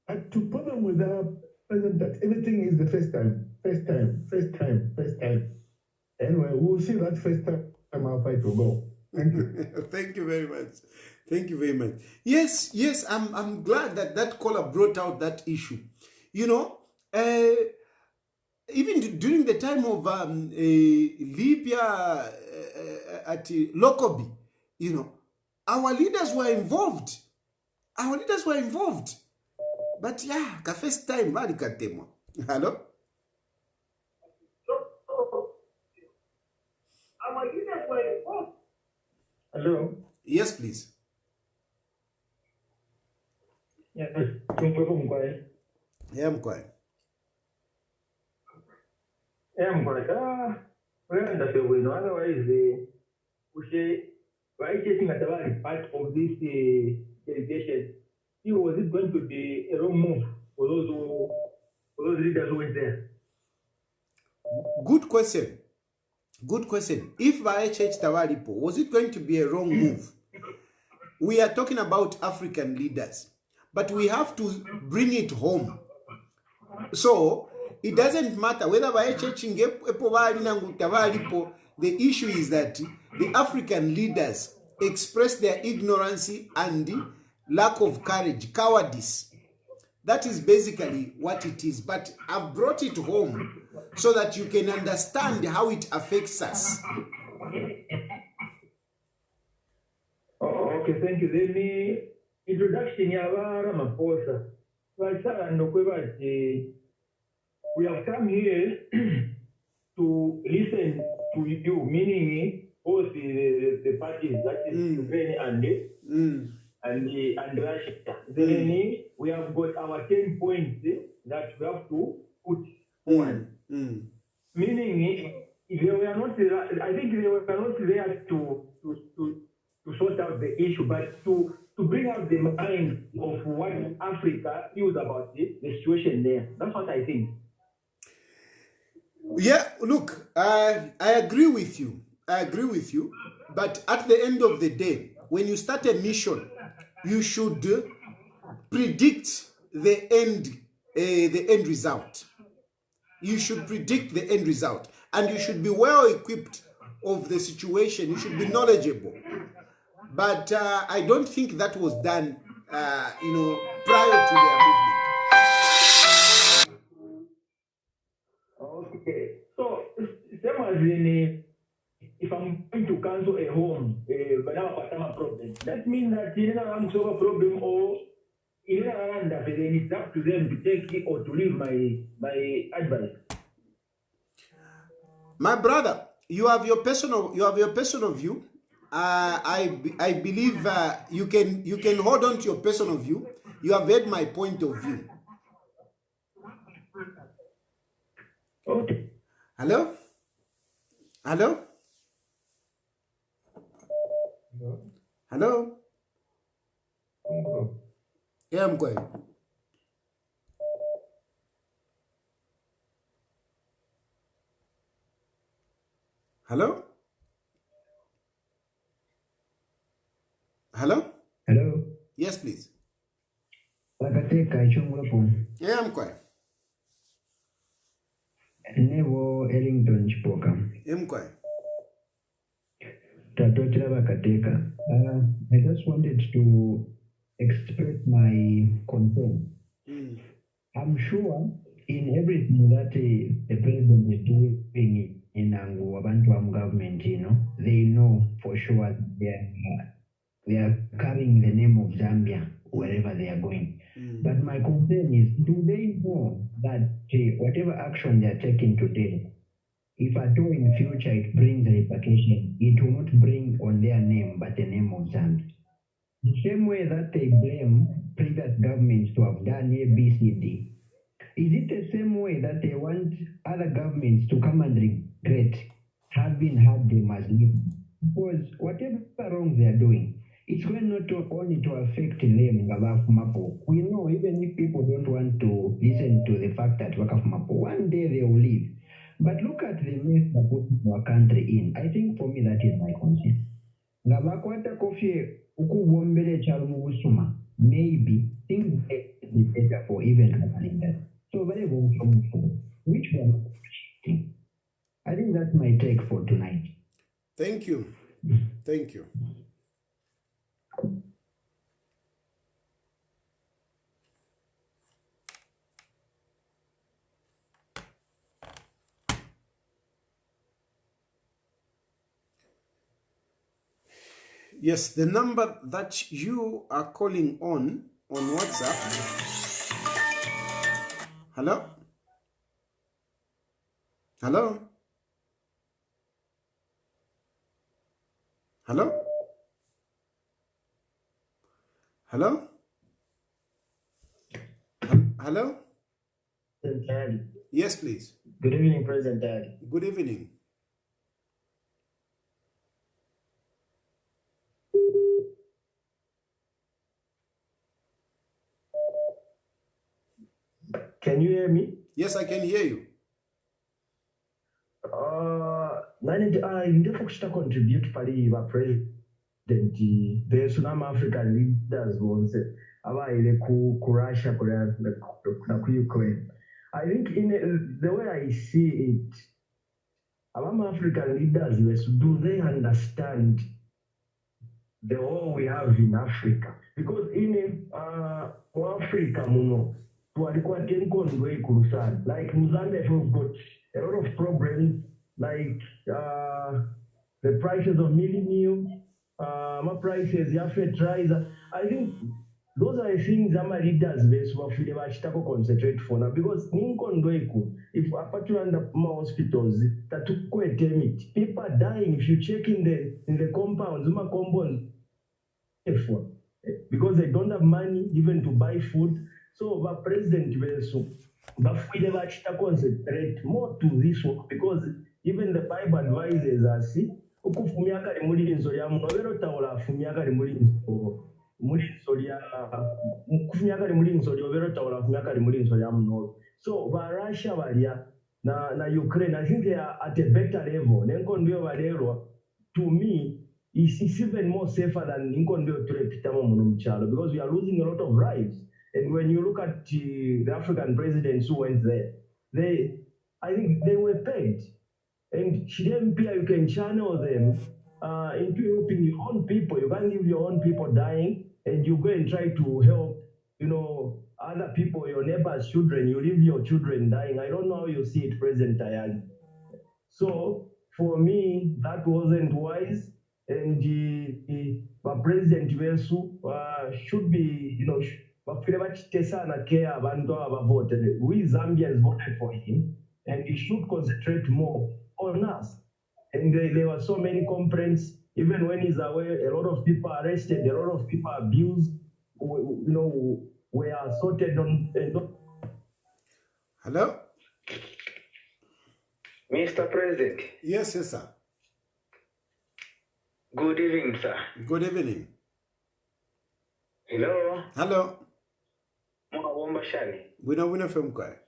And to problem with our president that everything is the first time. Anyway, we'll see that first time our fight will go. Thank you. Thank you very much. Thank you very much. Yes, I'm glad that caller brought out that issue. You know, even during the time of Libya at Lockerbie, you know, our leaders were involved. But yeah, the first time, hello? Hello? Yes, please. Yes, I'm quiet. Yeah, I'm quiet. Well, that's the way. No, otherwise, we say, why taking at the part of this delegation? Was it going to be a wrong move for those leaders who went there? Good question. If YHH Tawalipo, was it going to be a wrong move? We are talking about African leaders, but we have to bring it home. So it doesn't matter whether YHH Tawalipo. The issue is that the African leaders express their ignorance and lack of courage, cowardice. That is basically what it is. But I've brought it home so that you can understand how it affects us. Oh, okay, thank you. Then the introduction Yavara Maposa. We have come here to listen to you, meaning both the parties, that is Ukraine and Russia. Then we have got our 10 points that we have to put forward. Meaning, if they were not, I think they were not there to sort out the issue, but to bring out the mind of what Africa feels about the situation there. That's what I think. Yeah, look, I agree with you. But at the end of the day, when you start a mission, you should predict the end result. You should predict the end result, and you should be well equipped of the situation. You should be knowledgeable. But I don't think that was done, prior to their movement. Okay, so same as in if I'm going to cancel a home, but now I have a problem. That means that you don't solve a problem, or you don't then it's up to them to take it or to leave my advice. My brother, you have your personal view. I believe you can hold on to your personal view. You have heard my point of view. Okay. Hello? Hello? Hello? Yeah, I'm going. Hello? Hello? Hello? Yes, please. Yeah, I'm quiet. Nevo Ellington Chipoka. I'm quiet. I just wanted to express my concern. I'm sure in everything that the president is doing in Angu government, they know for sure they are carrying the name of Zambia wherever they are going. But my concern is, do they know that whatever action they are taking today, if at all in future it brings a repercussion, it will not bring on their name but the name of Zambia? The same way that they blame previous governments to have done A, B, C, D, is it the same way that they want other governments to come and regret having had them as leaders? Because whatever wrong they are doing, it's going not to only to affect them Mapo. We know even if people don't want to listen to the fact that Mapo, one day they will leave. But look at the mess that put our country in. I think for me that is my concern. Ngabakwata kofi ukuwombele chalumu busuma. Maybe things will be better for even Hakainde. So very which one? I think that's my take for tonight. Thank you. Thank you. Yes, the number that you are calling on WhatsApp. Hello? Hello? Hello? Hello? Hello? President Tayali. Yes, please. Good evening, President Tayali. Good evening. Can you hear me? Yes, I can hear you. Ndifo kuchita contribute pali va president vesunam African leaders vonse availe ku Russia na ku Ukraine. I think the way I see it, our African leaders, do they understand the war we have in Africa? Because in Africa, like Mozambique, we've got a lot of problems, like the prices of millennium, prices, fertilizer. I think those are the things that my leaders will concentrate for now. Because if under hospitals, people are dying. If you check in the compounds, because they don't have money even to buy food. So the president will concentrate more to this work, because even the Bible advises us, so Russia na Ukraine, I think they are at a better level. To me, it's even more safer than because we are losing a lot of lives. And when you look at the African presidents who went there, I think they were paid. And you can channel them into helping your own people. You can't leave your own people dying, and you go and try to help, other people, your neighbors' children. You leave your children dying. I don't know how you see it, President Tayali. So for me, that wasn't wise. And the President should be, we Zambians voted for him, and he should concentrate more on us. And there were so many complaints, even when he's away, a lot of people arrested, a lot of people abused, were assaulted on. Hello? Mr. President. Yes, sir. Good evening, sir. Good evening. Hello. Hello. Mwawomba shani. Wina femkwae.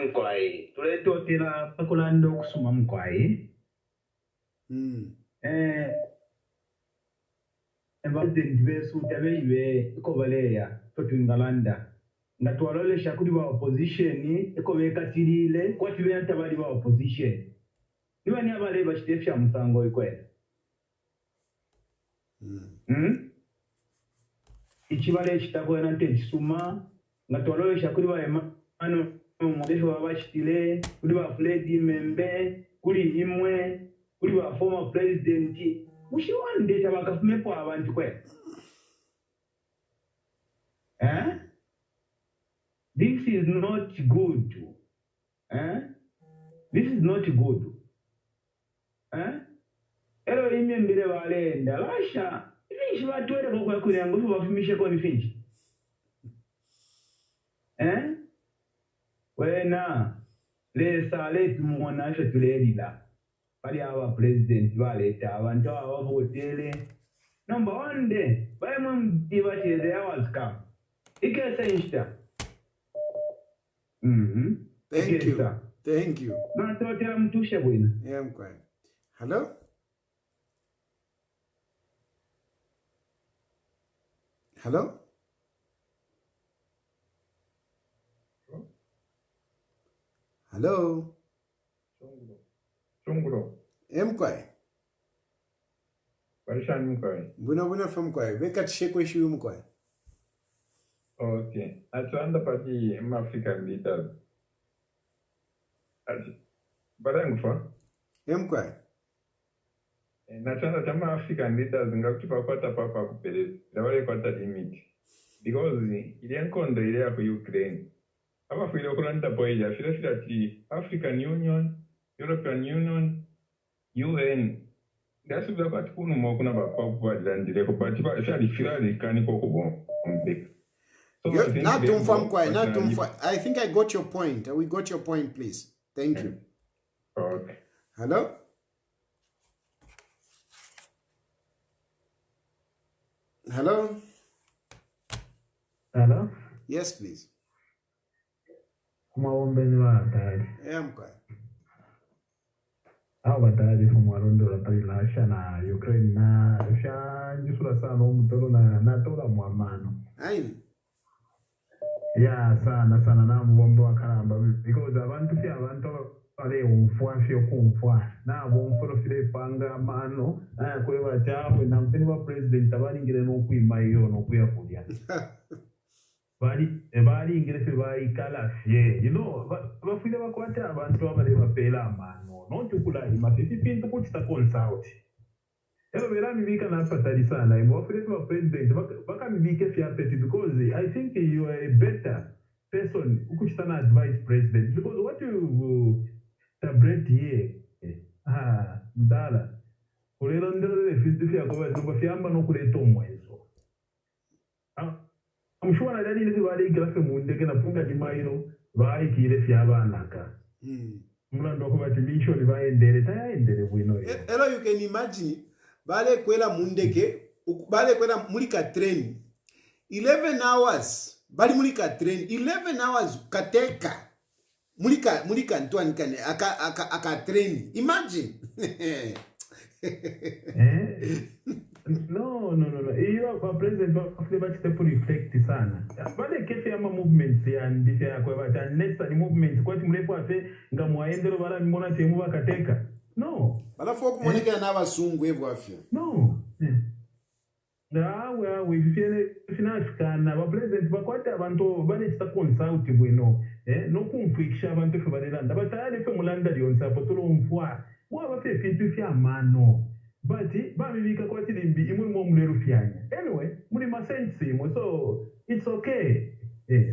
Mkwai. Tuletotera pakulando kusuma mkwai. President besu tabeibe ikobaleya totungalanda. Natwalolesha kuri ba opposition ekobekatirire kwatibera tabali ba opposition. Niba ni abale bashitefya musango ikwera. Ichibale chitakwena nte kisuma natwalolesha kuri ba emano mudesho babashitile kuri ba Fred Membe kuri imwe kuri ba former president mushiwande tabakafumepo abantu kwera. This is not good. This is not good. Ero imembire balenda lasha ifinchi batwere kokwa kuliango bafumishe ko ifinchi. Wena lesa letu muona asha tulelila. bali aba president baleta abantu abavotele number 1 day bayamam debate the hours come ikesensha Thank you. Natotera mtushe bwina. Yeah, mkwe. Hello? Hello? Hello? Chunguro. Mkwe. Barishani mkwe. Buna from mkwe. Weka tishekwe shiu mkwe. Okay. Atuanda pati African leaders. Barangufa. Mkwe. Nachanda chama African leaders ngakuchipa kwata papa kupeleza. Wale kwata limit. Because ile nkondo ile ya ku Ukraine. Aba fuile okulanda poija. Fila ti African Union, European Union, UN. Ndasubiza kwati kunu mwakuna bapa kuwadlandile kupati pa fila likani kwa kubombeka. Not I think I got your point. We got your point, please. Thank you. Okay. Hello? Hello? Hello? Yes, please. Kumaombeni batali. Mkwe. Hao batali kumwarondora pali Russia na Ukraine na shanjisura sana umutoro na tola mwamano. Aini. Yeah, sana na mubombo wakaramba because abantu pia abantu ale umfwafyo kumfwa na bomforo file panga mano kweba chawe na mpeni wa president abalingire no kwima iyo no kuyakulya bali ingire fe bali kala fye bafile bakwata abantu abale bapela mano no tukula imafiti pinto kuchita consult ero berani vika na patali sana imwafile wa president baka mibike fya peti because I think you are a better person ukuchitana advice president because what you tablet here mdala kulero ndere fitu fya kwa tumba fyamba no kuleto mwezo amshwa na dali ni bali grafe munde na punga dimaino vai kile fya banaka mulando ko bati mission baendere taendere bwino ero you can imagine bale kwela mundeke bale kwela mulika train 11 hours bali mulika train 11 hours kateka mulika ntwani kane aka train imagine no iyo kwa president of the step reflect sana bale kefe ya movements ya ndise ya kwa bata next ni movement kwa timlepo afe ngamwaendero bala mbona temu bakateka no balafu kumoneka na abasungu evo afya no we finafikana ba president bakwata abantu bane tsa consult bwino no kumfikisha abantu fe balelanda batale fe mulanda lyonsa potolo mfwa mwa bafe fitu fya mano but babibika kwa tilimbi imwe mo muleru fyanya anyway muri masensi mo so it's okay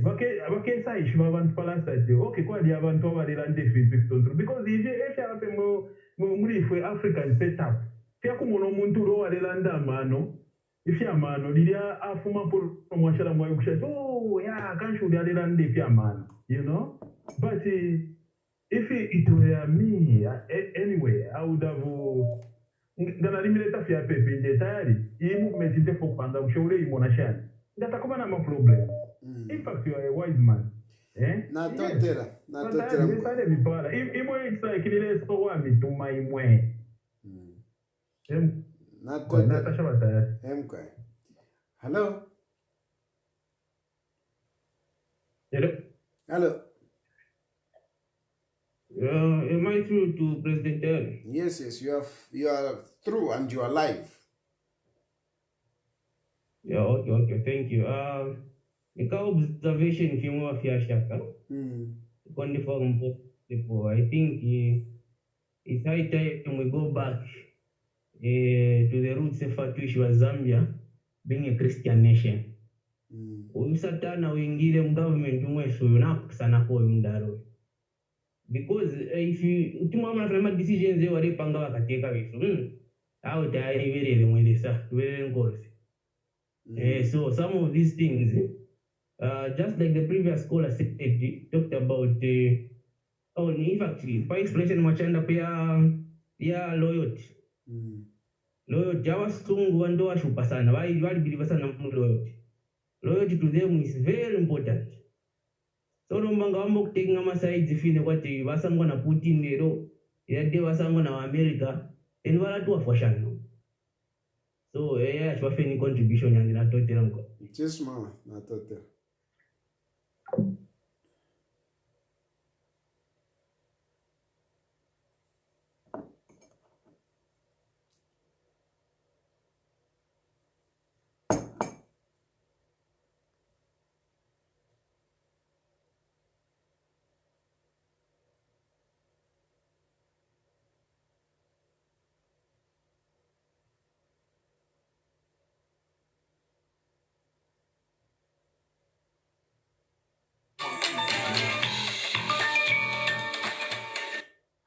bake sai shiba abantu palasta okay kwa dia abantu abalelande fitu because if you have muri fwe African setup fya kumono umuntu ro walelanda mano ifya mano lilia afuma por mwashara mwayo kusha can't should alelande ifya mano you know but if it were me anyway I would have ngana limileta fya pepe nje tayari hii movement ite fokupanga ushauri imona shani ngatakuba na problem in fact you are a wise man natotera mbale vipala imwe isa kilile so wa mituma imwe Natasha bataya mkwe. Hello? Hello? Am I through to President Tayali? Yes, you are through and you are live. Yeah, okay, thank you. Ika observation kimwa fya shaka. Kondi from people. I think it's high time we go back to the roots of which was Zambia being a Christian nation. Umsatana uingire government umweso yunapusana kwa mdaro. Because if you tumama frema decisions they were panga wakateka visu. How tayari vile mwelesa vile ngozi. So some of these things just like the previous caller said, talked about in fact by expression machanda pia ya loyalty. Loyalty abasungu bantu bashupa sana balibiriva sana mu loyalty. Loyalty to them is very important. So nomba ngawamba kutekinga masides fine kwati basangwa na Putin lero yadde basangwa na America then balatuwa fashano. So achwafeni contribution yange natotera nko. Just mama natotera.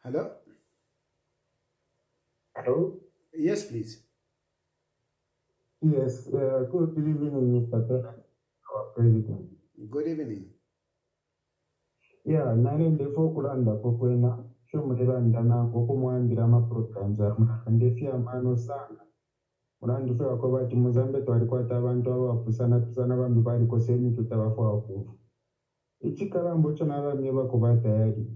Hello? Hello? Yes, please. Yes, good evening, Mr. President. Good evening. Yeah, ndefo kulanda kokwena shomulanda nako kumwambira programs ndefya mano sana mulandifika ko bati muzambe twali kwata abantu abapusana bambi bali ko semi tutabafa akufu ichikalambo cho naramye bakuba Tayali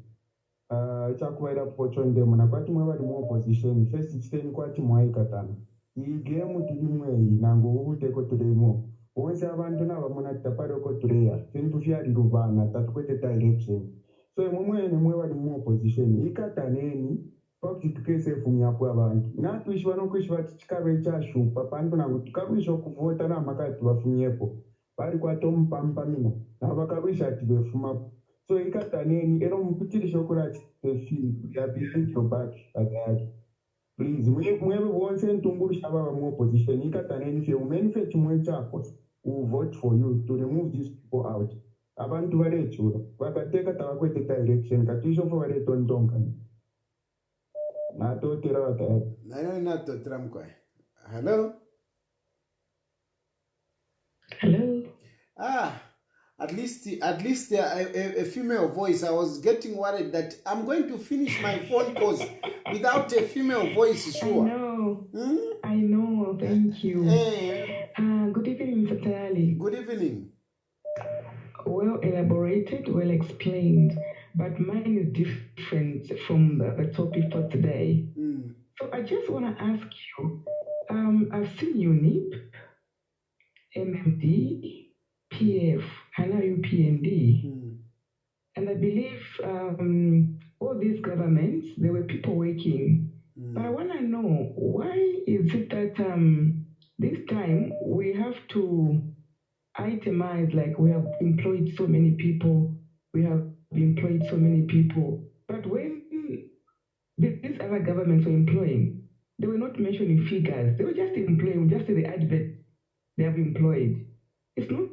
chakubaira pocho ndemo nakwati mwe bali mu opposition first chiteni kwati mwaikatana iyi game tilimwe nango ubuteko tulimo wonse abantu nabamuna taparoko tuleya sintu fyali rubana tatukwete direction so mwene mwe bali mu opposition ikataneni pakiti tukese fumyapo abantu natwishi vanokwishi vati chikabe chashupa pantu nango tukabisha kuvota namakati vafumyepo bali kwatompampa mino navakabisha ati vefumapo so ikataneni ero mupitirisho kurati tefi ya behind your back agari please mwe wonse ntumburusha baba mu opposition ikataneni fe umenfe chimwe chako who vote for you to remove these people out abantu varechura vakateka tavakwete direction katisho fo varetontonga natotera vakati natotera mkwae. Hello? Hello? At least a female voice. I was getting worried that I'm going to finish my phone calls without a female voice, sure. I know, thank you. Good evening, Mr. Tayali. Good evening. Well elaborated, well explained, but mine is different from the topic for today. So I just want to ask you, I've seen UNIP, MMD, PF, and now UPND. And I believe all these governments, there were people working. But I want to know, why is it that this time we have to itemize, like we have employed so many people, but when these other governments were employing, they were not mentioning figures. They were just employing, just the advert they have employed. It's not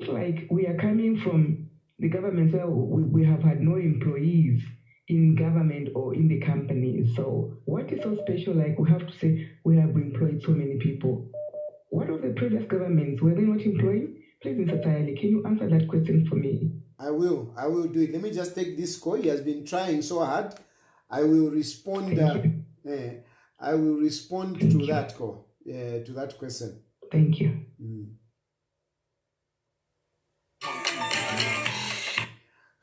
like we are coming from the government where we have had no employees in government or in the companies. So what is so special, like we have to say we have employed so many people? What of the previous governments, were they not employing? Please, Mr. Tayali, can you answer that question for me? I will do it. Let me just take this call. He has been trying so hard. I will respond. I will respond to that call, to that question. Thank you.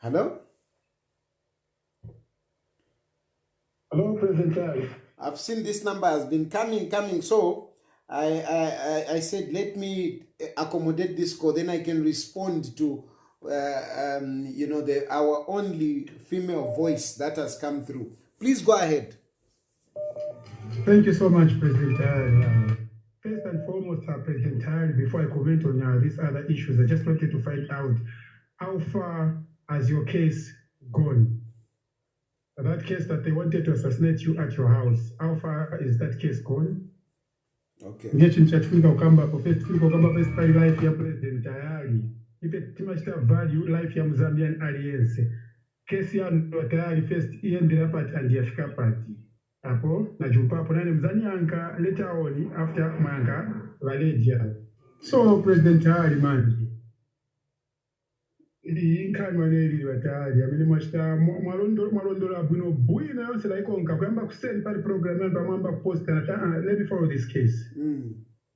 Hello? Hello, President Charles. I've seen this number has been coming. So I said, let me accommodate this call. Then I can respond to, our only female voice that has come through. Please go ahead. Thank you so much, President Tayali. First and foremost, President Tayali, before I comment on these other issues, I just wanted to find out how far has your case gone? That case that they wanted to assassinate you at your house, how far is that case gone? Okay. Ngechimchatufunga ukamba first life ya President Tayali. Ipe timachita value life ya Mzambian alliance. Kesi ya Tayali first iendera pati and yafika pati. Apo na jumpapo nane mzani anka later on after manga valedia. So President Tayali manje. inkanwaneri vatali amene mwachita mwalondola bwino bwino yonse laikonka kuyamba kuseni pali program yanu pamwamba kuposta let me follow this case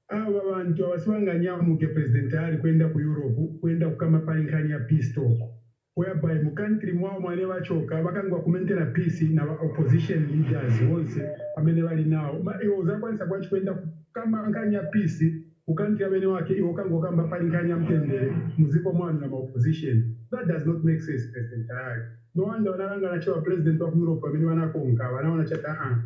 ava vantu avasivanganyamuke president ali kuenda ku Europe kuenda kukama pali nkhani ya peace talk whereby mu country mwawo mwane vachoka vakangwa kumentera peace na opposition leaders wonse amene vali nawo iwo zakwanisa kwachi kuenda kukama nkhani ya peace ukantri amene wake iwo kangokamba pali nkhani ya mtendere muziko mwanu na opposition. That does not make sense, President Tayali. No wonder wanalanga na chewa president of Europe amene wanakonka wanaona chata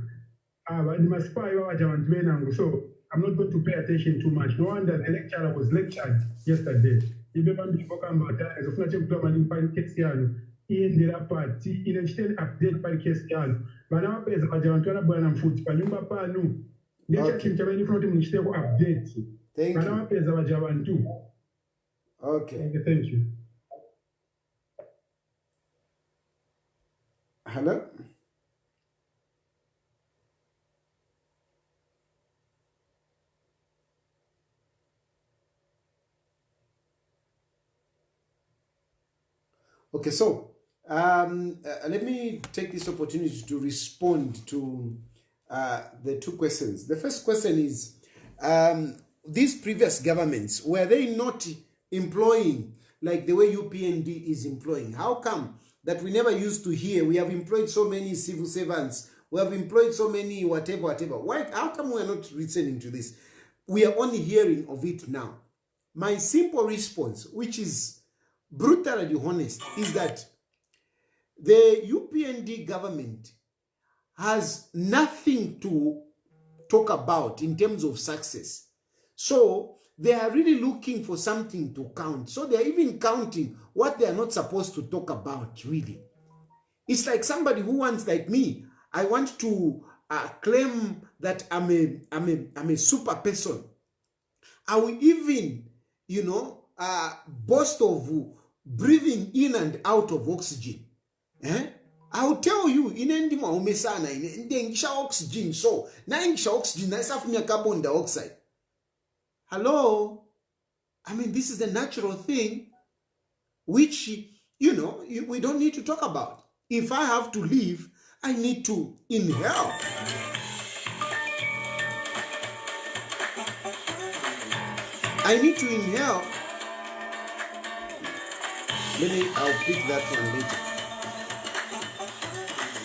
ni maspai wawaja wantu wenangu, so I'm not going to pay attention too much. No wonder the lecturer was lectured yesterday. Ibeba mbifoka mbata ezofuna chekutoa mani pali kesi yanu iendera pati inachiteni update pali kesi yanu vana wapeza waja wantu wanabwana mfuti pa nyumba panu necha chintu chabeni froti mnichiteko update. Thank you. Okay. Thank you. Hello? Okay, so let me take this opportunity to respond to the two questions. The first question is, these previous governments, were they not employing like the way UPND is employing? How come that we never used to hear, we have employed so many civil servants, we have employed so many whatever. Why? How come we are not listening to this? We are only hearing of it now. My simple response, which is brutally honest, is that the UPND government has nothing to talk about in terms of success. So they are really looking for something to count. So they are even counting what they are not supposed to talk about, really. It's like somebody who wants, like me, I want to claim that I'm a super person. I will even, boast of breathing in and out of oxygen. I will tell you, inendima umesana inengisha oxygen, so na ingisha oxygen na isafumia carbon dioxide. Hello? I mean, this is a natural thing which, we don't need to talk about. If I have to live, I need to inhale. I need to inhale. I'll pick that one later.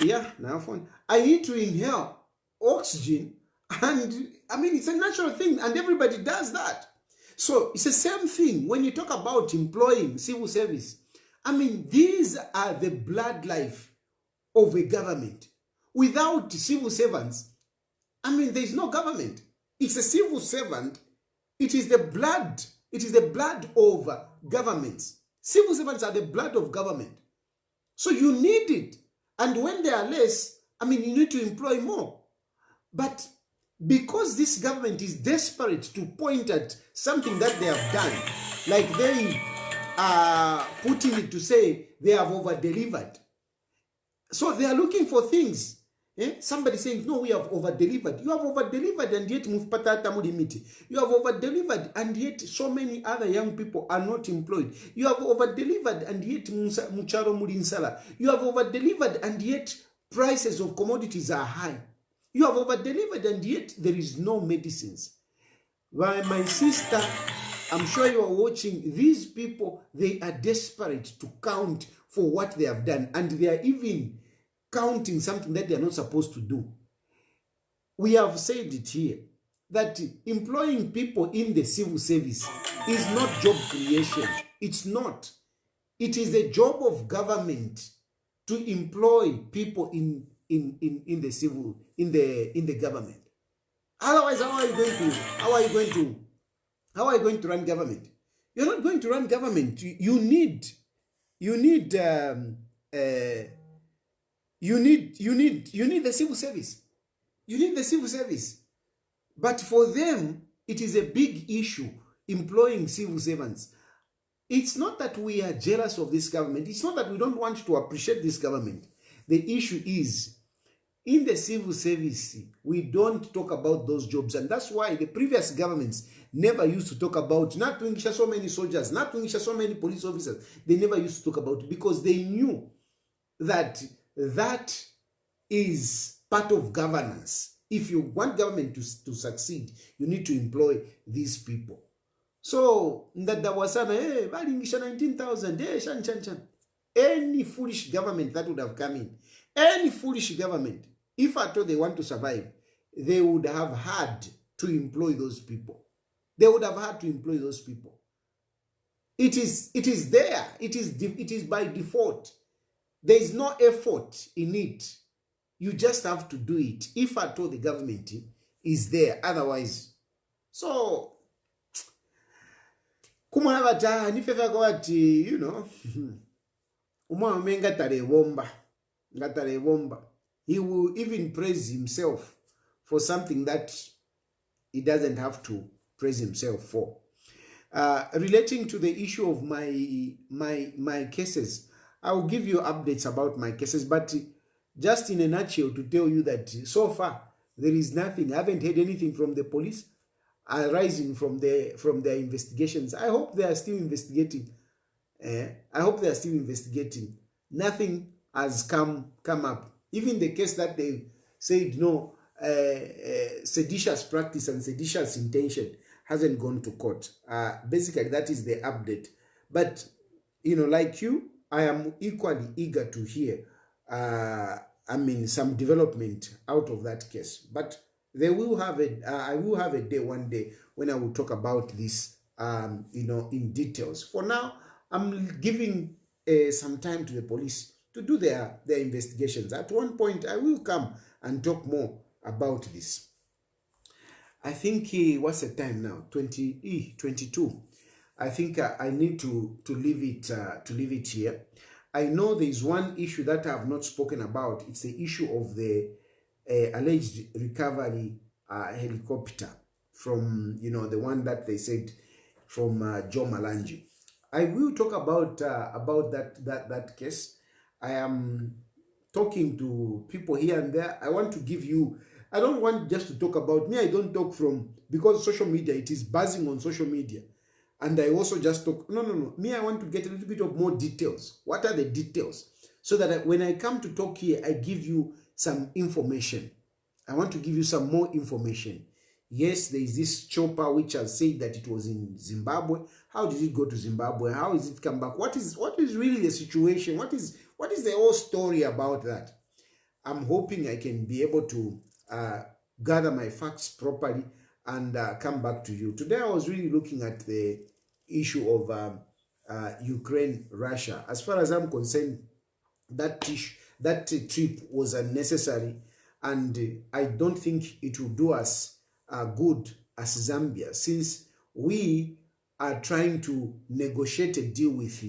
Yeah, now phone. I need to inhale oxygen, and I mean, it's a natural thing, and everybody does that. So it's the same thing when you talk about employing civil service. I mean, these are the blood life of a government. Without civil servants, I mean, there is no government. It's a civil servant. It is the blood. It is the blood of governments. Civil servants are the blood of government. So you need it. And when they are less, I mean, you need to employ more. But because this government is desperate to point at something that they have done, like they are putting it to say they have over-delivered. So they are looking for things. Somebody saying, no, we have over-delivered. You have over-delivered and yet you have over-delivered and yet so many other young people are not employed. You have over-delivered and yet mucharo mulinsala. You have over-delivered and yet prices of commodities are high. You have over-delivered and yet there is no medicines. Why, my sister, I'm sure you are watching, these people, they are desperate to count for what they have done, and they are even counting something that they are not supposed to do. We have said it here, that employing people in the civil service is not job creation. It's not. It is a job of government to employ people in the government. Otherwise, how are you going to run government? You're not going to run government. You need the civil service. You need the civil service. But for them, it is a big issue employing civil servants. It's not that we are jealous of this government. It's not that we don't want to appreciate this government. The issue is in the civil service, we don't talk about those jobs. And that's why the previous governments never used to talk about not doing so many soldiers, not doing so many police officers. They never used to talk about it because they knew that that is part of governance. If you want government to succeed, you need to employ these people. So that was hey, 19,000, hey, shan. Any foolish government that would have come in, any foolish government, if at all they want to survive, they would have had to employ those people. They would have had to employ those people. It is there. It is by default. There is no effort in it. You just have to do it if at all the government is there. Otherwise, so kumonavata nifefa kwati, you know, he will even praise himself for something that he doesn't have to praise himself for. Relating to the issue of my cases, I will give you updates about my cases, but just in a nutshell to tell you that so far there is nothing. I haven't heard anything from the police arising from their investigations. I hope they are still investigating. I hope they are still investigating. Nothing has come up. Even the case that they said no, seditious practice and seditious intention hasn't gone to court. Basically, that is the update. But, you know, like you, I am equally eager to hear, some development out of that case. But they will have I will have a day one day when I will talk about this, in details. For now, I'm giving some time to the police to do their investigations. At one point, I will come and talk more about this. I think, what's the time now? 22. I think I need to leave it here. I know there is one issue that I have not spoken about. It's the issue of the alleged recovery helicopter from, the one that they said from Joe Malanji. I will talk about that case. I am talking to people here and there. I want to give you, I don't want just to talk about me. I don't talk because social media, it is buzzing on social media. And I also just talk, no. Me, I want to get a little bit of more details. What are the details? So that when I come to talk here, I give you some information. I want to give you some more information. Yes, there is this chopper which has said that it was in Zimbabwe. How did it go to Zimbabwe? How is it come back? What is really the situation? What is the whole story about that? I'm hoping I can be able to gather my facts properly and come back to you. Today I was really looking at the issue of Ukraine-Russia. As far as I'm concerned, that trip was unnecessary, and I don't think it will do us good as Zambia, since we are trying to negotiate a deal with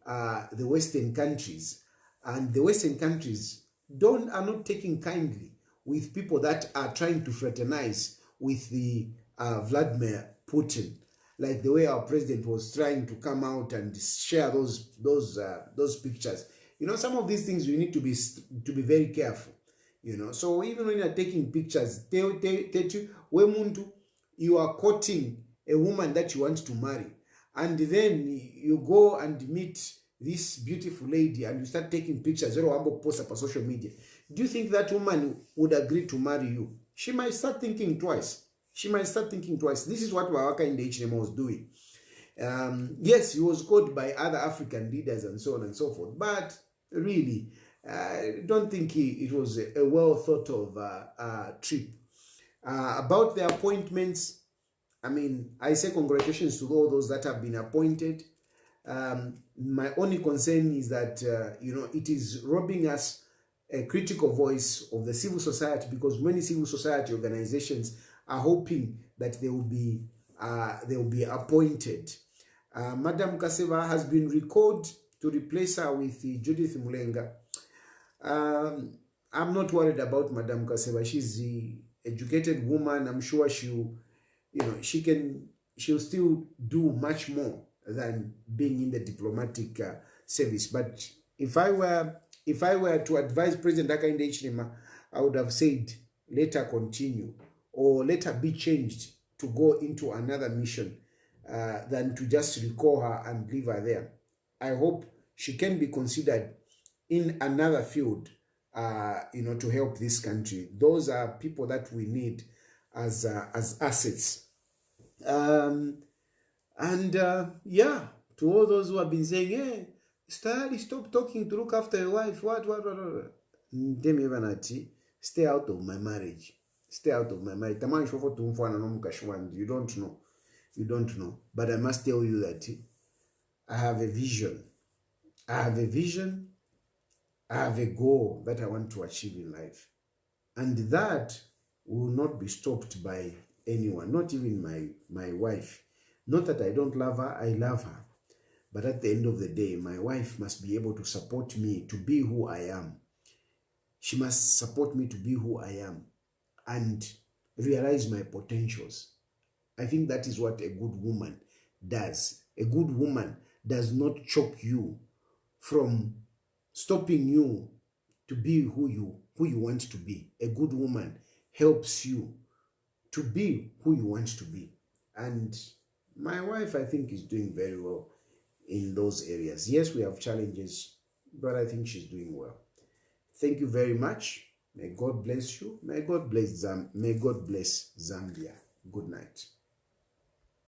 the Western countries, and the Western countries are not taking kindly with people that are trying to fraternize with the Vladimir Putin, like the way our president was trying to come out and share those pictures. Some of these things you need to be very careful. So even when you're taking pictures, you are courting a woman that you want to marry, and then you go and meet this beautiful lady and you start taking pictures post up on social media. Do you think that woman would agree to marry you? She might start thinking twice. This is what Hakainde Hichilema was doing. Yes, he was called by other African leaders and so on and so forth, but really, I don't think it was a well thought of trip. About the appointments, I say congratulations to all those that have been appointed. My only concern is that, it is robbing us a critical voice of the civil society, because many civil society organizations are hoping that they will be appointed. Madam Kaseva has been recalled to replace her with Judith Mulenga. I'm not worried about Madam Kaseva. She's an educated woman. I'm sure she'll still do much more than being in the diplomatic service. But if I were to advise President Hakainde Hichilema, I would have said, let her continue, or let her be changed to go into another mission than to just recall her and leave her there. I hope she can be considered in another field, to help this country. Those are people that we need as assets. Yeah, to all those who have been saying, hey, Tayali, stop talking to look after your wife. What. Stay out of my marriage. Stay out of my marriage. You don't know. You don't know. But I must tell you that I have a vision. I have a vision. I have a goal that I want to achieve in life. And that will not be stopped by anyone, not even my wife. Not that I don't love her, I love her. But at the end of the day, my wife must be able to support me to be who I am. She must support me to be who I am and realize my potentials. I think that is what a good woman does. A good woman does not choke you from stopping you to be who you want to be. A good woman helps you to be who you want to be. And my wife, I think, is doing very well in those areas. Yes, we have challenges, but I think she's doing well. Thank you very much. May God bless you. May God bless Zambia. Good night.